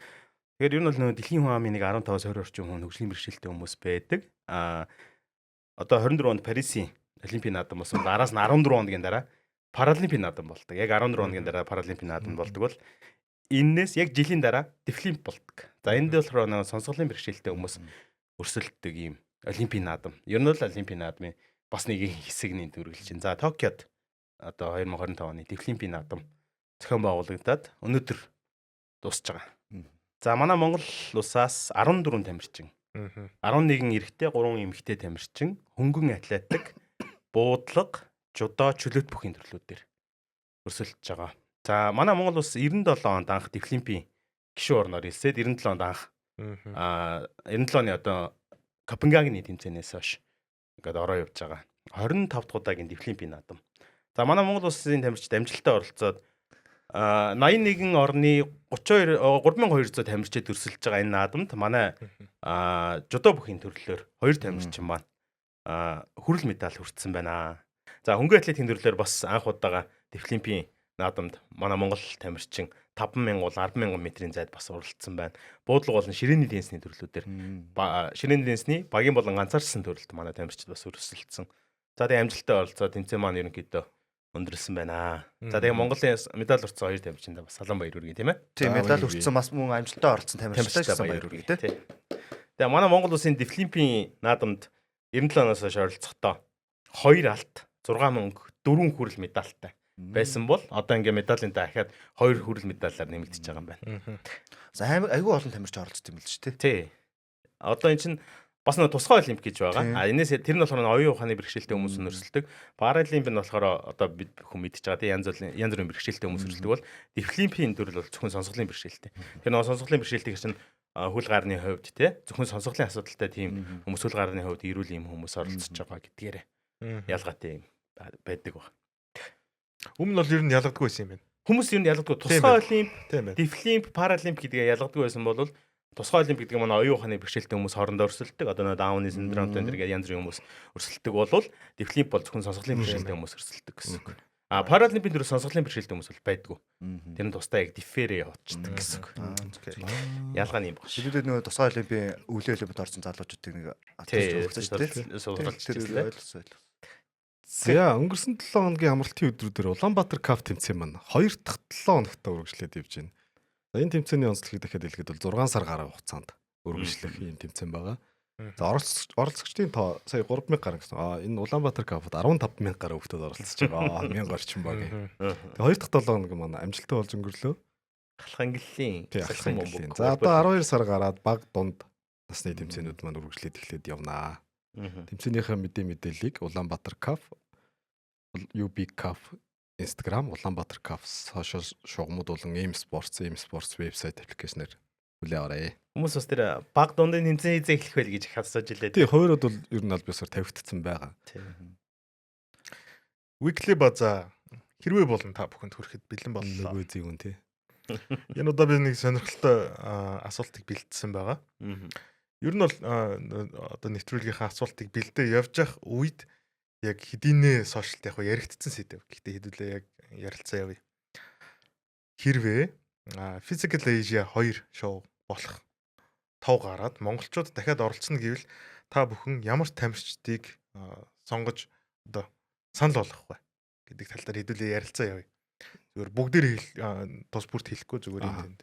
Тэгэхээр ер нь бол нөө дэлхийн хүн амын нэг 15-20 орчим хүн хөгжлийн бэрхшээлтэй хүмүүс байдаг. Одоо 24 онд Парисын олимпийн наадам болсон. Араас нь 14 оногийн дараа паралимпийн наадам болдог. Яг 14 оногийн дараа паралимпийн наадам болдог бол энээс яг жилийн дараа дефлимп болдог. За энд болохоор нэг сонсголын бэрхшээлтэй хүмүүс өрсөлддөг юм олимпийн наадам. Ер нь бол олимпийн наадмын бас нэг хэсэгний дүргэлж байна. За Токиод одоо 2025 оны дефлимпийн наадам зохион байгуулагдаад өнөөдөр дуусж байгаа. За манай Монгол улсаас 14 тамирчин, 11 эрэгтэй, 3 эмэгтэй тамирчин, хөнгөн атлетик, буудлага, жудо, чөлөөт бүхий төрлүүдээр өрсөлдөж байгаа. За манай Монгол улс 97 онд анх дефлимпийн гишүүн орноор ирсээд 97 онд анх 97 оны одоо Копенгагены тэмцээнээс хойш ингээд ороо явж байгаа. 25 дахь удаагийн дефлимпийн наадам. За манай Монгол улсын тамирчид амжилттай оролцоод 81 орны 3200 тамирчид өрсөлдөж байгаа энэ наадамд манай жудо бүхий төрлөөр 2 тамирчин маань хүрэл медаль хүртсэн байна. За хөнгөн атлетикийн төрлөөр бас анх удаага дефлимпийн наадамд манай Монгол тамирчин 5000 бол 100000 метрийн зайд бас оролцсон байна. Буудлага болон ширээний теннисний төрлүүдээр ширээний теннисний багийн болон ганцаарчсан төрлөлд манай тамирчид бас өрсөлдсөн. За тэгээ амжилттай оролцоод тэмцээн маань ерөнхийдөө өндөрлсөн байна. За тэгээ Монголын медаль уртсан 2 тамирчинд бас салан баяр хүргэе тийм ээ. Тийм медаль уртсан бас мөн амжилттай оролцсон тамирчидтай баяр хүргэе тийм. Тэгээ манай Монгол улсын дефлимпийн наадамд 97 оноос хойш оролцохдоо 2 алт, 6 мөнгө, 4 хүрэл медальтай байсан бол одоо ингээ медалийн дахиад 2 хүрэл медалаар нэмэгдэж байгаа юм байна. За айгүй олон тамирч оролцсон юм л шүү дээ. Тий. Одоо эн чинь бас нэг тусгай олимп гэж байгаа. Энэс тэр нь болохоор оюун ухааны бэрхшээлтэй хүмүүс нөрсөлдөг. Паралимп нь болохоор одоо бид хүн мэдчихэж байгаа. Янз бүрийн бэрхшээлтэй хүмүүс нөрсөлдөг бол дефлимпийн төрөл бол зөвхөн сонсголын бэрхшээлтэй. Тэр нэг сонсголын бэрхшээлтэй чинь хөл гарны хувьд тий зөвхөн сонсголын асуудалтай тийм хүмүүс хөл гарны хувьд эрүүл юм хүмүүс оролцож байгаа гэдгээр ялгаатай юм байдаг баг. Өмнө нь бол ер нь ялгадаггүй байсан юм байна. Хүмүүс ер нь ялгадаггүй. Тусгай олимп, дефлимп, паралимп гэдгээ ялгадаггүй байсан бол тусгай олимп гэдэг нь манай оюун ухааны бэрхшээлтэй хүмүүс хоорондоо өрсөлддөг. Одоо нэг Дауны синдромтой энэ гэдэг янз бүрийн хүмүүс өрсөлддөг болвол дефлимп бол зөвхөн сонсголын бэрхшээлтэй хүмүүс өрсөлддөг гэсэн үг. Паралимпийн дөрөв сонсголын бэрхшээлтэй хүмүүс бол байдгүй. Тэр нь тусдаа яг дифферээ явуулчихдаг гэсэн үг. Ялгаа нь юм баг. Хэдүүлээ нөгөө тусгай олимпийн өвлийн олимпиад орсон залуучуудыг нэг сурвалжчихсан. За өнгөрсөн 7 хоногийн амралтын өдрүүдээр Улаанбаатар кап тэмцээн маань 2 дахь 7 хоногт үргэлжлээд явж байна. За энэ тэмцээний онцлогийг дахиад хэлэхэд бол 6 сар гаруй хугацаанд үргэлжлэх юм тэмцээн байгаа. За оролцогчдын тоо сая 3000 гаруй гэсэн. Энэ Улаанбаатар капд 15000 гаруй хүмүүс оролцож байгаа. 1000 орчим баг. Тэгээ 2 дахь 7 хоног маань амжилттай болж өнгөрлөө. Халхангэллийн. За одоо 12 сар гараад баг дунд насны тэмцээнүүд маань үргэлжлээд эхлээд явнаа. Тэмцээнийхээ мэдээллийг Улаанбаатар кап, UB кап, Instagram, Улаанбаатар кап сошиал шугамуд болон Aim Sports вебсайт аппликейшнээр хүлээ аваарай. Хүмүүс бас тэр баг дундын тэмцээн хийзээ эхлэх байл гэж хасаж илээ. Тий, хоёрод бол ер нь аль бисаар тавигдсан байгаа. Weekly база хэрвээ болон та бүхэнд хүрэхэд бэлэн боллоо. Нөгөө зүйн тий. Энэ удаа би нэг сонирхолтой асуултыг бэлдсэн байгаа. Ер нь бол одоо нэвтрүүлгийнхаа асуултыг бэлдээ явж явах үед яг хэдийнэ сошиалд яг яригдсан сэдв. Гэхдээ хэдүүлээ яг ярилцаа явъя. Хэрвээ Physical Asia 2 шоу болох тав гараад монголчууд дахиад оролцоно гэвэл та бүхэн ямар тамирчдыг сонгож одоо санал болгох вэ гэдэг тал дээр хэдүүлээ ярилцаа явъя. Зүгээр бүгдээр тус бүрт хэлэхгүй зүгээр юм тэнд.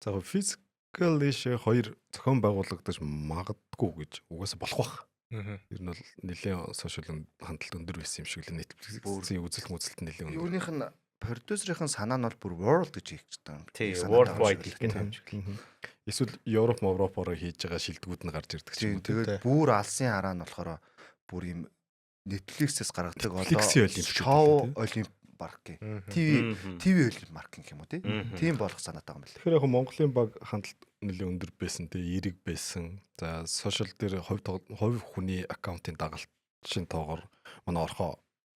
За Physical Asia 2 зохион байгуулагдаж магадгүй гэж угаасаа болох бах. Ер нь бол нэлээд сошиал хандлт өндөр байсан юм шиг л Netflix-ийн үзэлт нэлээд өндөр. Юуных нь продюсерийн санаа нь бол бүр world гэж хэлж байгаа. Тий, worldwide гэх юм. Эсвэл Европоор хийж байгаа шилдэгүүд нь гарч ирдэг ч юм уу. Тэгээд бүр алсын хараа нь болохоор бүр юм Netflix-ээс гаргадаг Netflix-ийн шоу олимп парк гээ. ТV олимп парк юм уу тийм болох санаад байгаа юм байна. Тэгэхээр яг Монголын баг хандлт нэлээд өндөр байсан те эерэг байсан. За сошиал дээр хувь хүний аккаунтын дагалт шин тоогоор манай орхоо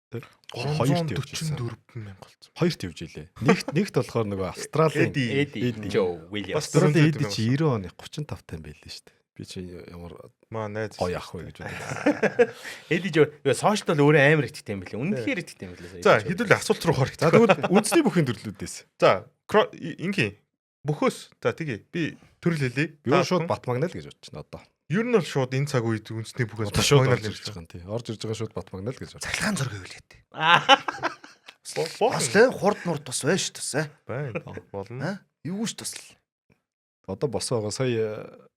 те 344 мянга болсон. Хоёрт явж илээ. Нэгт болохоор нөгөө Австралийн Эди Жо Уильямс. Австралийн Эди чи 90 оны 35 тань байлээ шүү дээ. Би чи ямар найз гоё ах вэ гэж бодсон. Эди Жо сошиал бол өөрөө амар ихтэй юм билээ. Үнэхээр ихтэй юм билээ. За хэдүүл асуулт руу хорих. За тэгвэл үндэсний бүхний төрлүүдээс. За ингийн бөхөөс за тгий би төрөл хэлье. Би шууд Батмагнал гэж бодож байна одоо. Ер нь бол шууд энэ цаг үед үндэсний бүхээс Батмагнал ирж байгаа юм тий. Орж ирж байгаа шууд Батмагнал гэж бодож. Цахилгаан зураг хөвлөөд. Бас л хурд нурд бас байж тусаа. байна. Болно. Юу ч тусал. Одоо босоогоо сая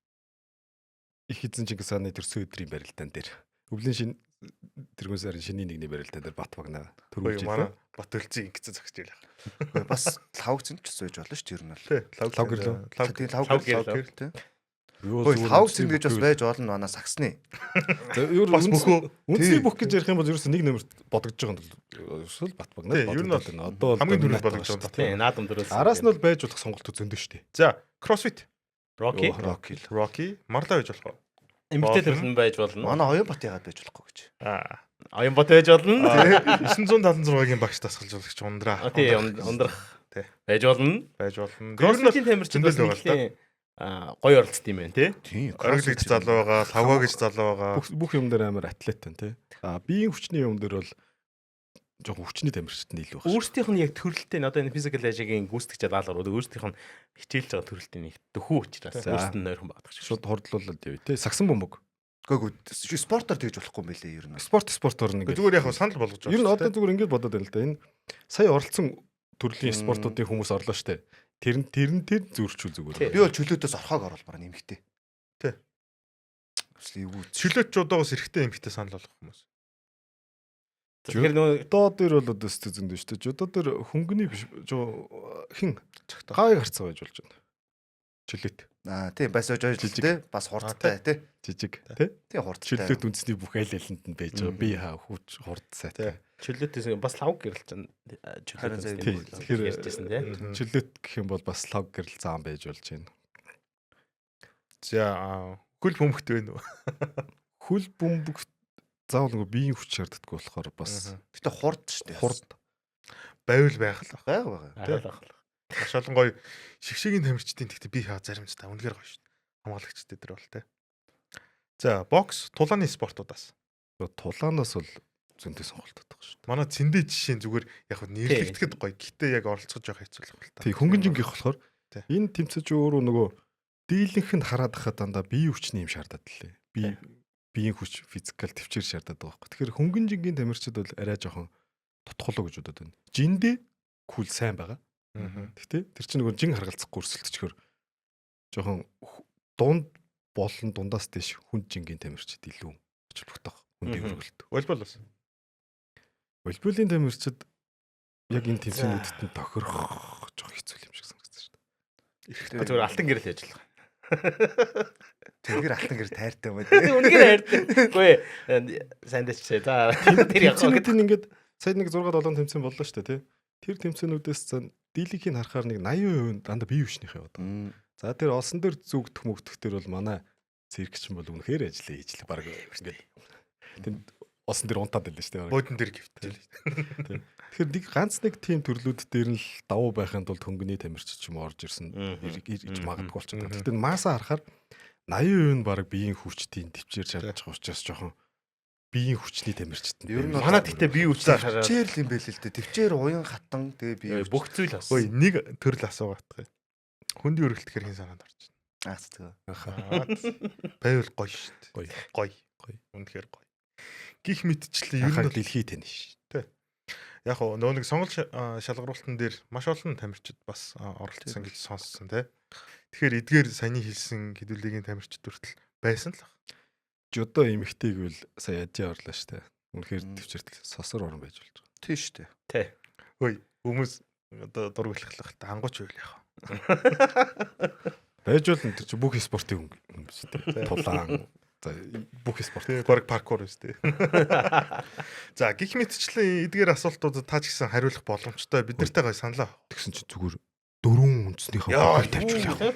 их эзэн Чингис хааны төрсөн өдрийн барилдаан дээр өвлийн шин тэргүүн сарын шинийн нэгний барилдаан дээр Батмагнаа төрүүлж манай Бат өлцийн ингэсэн зогсож байлаа. Гэхдээ бас лавгцэн ч гэсэн байж болно шүү дээ ер нь бол. Лав гэрлөө. Лавгэр тий. Лавгцэн гэж бас байж болно манай саксны. За ер нь үндэсний бүх гэж ярих юм бол ерөөс нэг нэмэрт бодогдож байгаа юм бол Батмагнаа ер нь бол одоо хамгийн түрүүнд бодогдож байгаа. Тий, наадам дөрөөс. Араас нь бол байж болох сонголтууд зөндөө шүү дээ. За, CrossFit, Rocky. Марлаа байж болох уу? Эмгтэй төрлөн байж болно. Манай Оюнбат яагаад байж болохгүй гэж. Оюнбат байж болно. 976-гийн багш тасгалжуулагч ундраа. Тий, ундрах. Тий. Байж болно. CrossFit-ийн тамирчид бас нэлийн гоё оролцсон юм байна тий. Оргил гэж залуу байгаа, лавга гэж залуу байгаа. Бүх юм дээр амар атлет байна тий. Биеийн хүчний юм дээр бол жоохон хүчний тамирчид нь илүү байна. Өөрсдийнх нь яг төрөлтэй одоо энэ physical age-ийн гүйцэтгэж даалгавар өөрсдийнх нь хичээлж байгаа төрөлтийн нэг дөхүү учраас өөрсдөд нь нойрхон багдаг шиг. Шууд хордлуулаад явъя тий. Сагсан бөмбөг. Үгүй спортоор тэгж болохгүй юм билээ ер нь. Спортоор нэг. Зүгээр яг санал болгож байна. Ер нь одоо зүгээр ингэж бодоод байна л да. Энэ сая оролцсон төрлийн спортуудын хүмүүс орлоо штэ. Тэр зөрчүүл зүгээр. Би бол чөлөөтөөс орхоог оруулмаар нэмэгтэй. Тий. Өсөл юу. Чөлөөтчүүдээс эрэхтэй эмхтэй санал болгох хүмүүс. Тэгэхээр нөгөө доо дээр бол одоо зөндөө шүү дээ. Одоо дээр хөнгөний биш хин хаяг харцаа байж болж байна. Чөлөөт. Тийм бас ож ож тий бас хурдтай тий. Жижиг тий. Тий хурдтай. Чөлөөт үндэсний бүх айл алинд нь байж байгаа. Би хүүч хурдсай тий. Чөлөөтээс бас лав гэрэл чинь Тэгэхээр ярьжсэн тий. Чөлөөт гэх юм бол бас лав гэрэл заан байж болж байна. За хөл бөмбөгт байна уу? Хөл бөмбөгт заавал нөгөө биеийн хүч шаарддаггүй болохоор бас гэтээ хурд шүү дээ. Хурд байвал байх л байгаа. Маш олон гоё шигшээгийн тамирчдын тэгтээ би заримдаа үнэхээр гоё шүү дээ. Хамгаалагчдын дээр бол тий. За бокс тулааны спортуудаас. Тулаанаас бол зөндөө сонголтууд байгаа шүү дээ. Манай цэндээ жишээ зүгээр яг нэрлэгдэхэд гоё. Гэтээ яг оролцож байгаа хэцүүлэх бол та. Тий хөнгөн жингийнх болохоор энэ тэмцэж өөрөө нөгөө дийлэнхэнд хараад хахад дандаа биеийн хүчний юм шаардаад лээ. Биеийн хүч физикал төвчээр шаардаад байгаа байхгүй. Тэгэхээр хөнгөн жингийн тамирчид бол арай жоохон тотхолоо гэж бодод байна. Жиндээ кул сайн байгаа. Тэгтээ тэр чинь нөгөө жин харгалзахгүй өрсөлдөчгөр жоохон дунд болон дундаас дэш хүнд жингийн тамирчид илүү очлогдох хүндийн хөргөлт. Волейбол бас. Волейболын тамирчид яг энэ тэмцээнүүдэд нь тохирох жоох хэцүү юм шиг санагдсан шүү дээ. Зүгээр алтан гэрэл яаж болох. Тэгэр алтан гэр тайртай юм байна. Үнэхээр хайртай. Үгүй сайн дэчээ. За тэр яг ингээд сая нэг 6-7 тэмцээн боллоо шүү дээ тий. Тэр тэмцээнүүдээс дийлэнхийг харахаар нэг 80% дандаа бие хүчнийх яваад байгаа. За тэр олсон дээр зүгдэх мөгдөх тэр бол манай циркч бол үнэхээр ажиллаа хийж л баг ингээд тэнд олсон дээр унтаад байлаа шүү дээ. Буудан дээр гівтэл. Тэгэхээр нэг ганц нэг тим төрлүүд дээр нь л давуу байхын тулд хөнгөний тамирчид ч юм орж ирсэн ирж магадгүй болчиход байна. Гэхдээ масаа харахаар 80% нь баг биеийн хүчтийн төвчээр шаардж байгаа учраас жоохон биеийн хүчний тамирчид. Ер нь манай тэгтээ бие хүчтэй хараад төвчээр л юм байл л дээ. Төвчээр уян хатан тэгээ бие бүх зүйл бас. Ой нэг төрөл асуугаатгай. Хөндийн өргөлтөөр хин санаанд орж байна. Тэгвэл байвал гоё шүү дээ. Гоё. Үнэхээр гоё. Гих мэдчлээ ер нь дэлхий тань ш. Тэ. Яг нөгөө нэг сонголт шалгаруултан дээр маш олон тамирчид бас оролцсон гэж сонссон тий. Тэгэхээр эдгээр саяны хэлсэн хэдүүлгийн тамирчид хүртэл байсан л баг. Жодо эмхтэйг бол сая яжи орлоо штэ. Үнэхээр төвчөртөл сосор орон байж болж байгаа. Тий штэ. Тий. Хөөе хүмүүс одоо дургуулах та ангууч байл яах. Байж болно тэр чи бүх спортын хүн биш үү? Тулаан, За бүх спорт баг паркур үстэй. За гих мэтчлэн эдгээр асуултуудад та ч гэсэн хариулах боломжтой. Бид нартай гой саналаа. Тэгсэн чинь зүгээр дөрвөн үндснийхээ бүгд тавьчихвал яах вэ?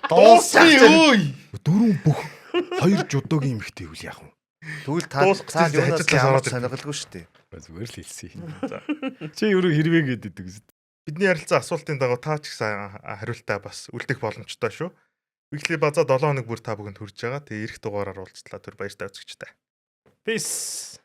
Дууссан юу? Дөрвөн бүх хоёр жудогийн эмэгтэй үл яах вэ? Тэгвэл та юунаас ямар сонирхолгүй шүү дээ. Зүгээр л хэлсэн. За. Чи юу хэрвээ гэдэг гэсэн. Бидний ярилцсан асуултын дагуу та ч гэсэн хариултаа бас үлдэх боломжтой шүү. Weekly база 7 хоног бүр та бүхэнд хүрж байгаа. Тэгээ эх дугаараар уулзлаа. Түр баяртай үзэгчтэй. Peace.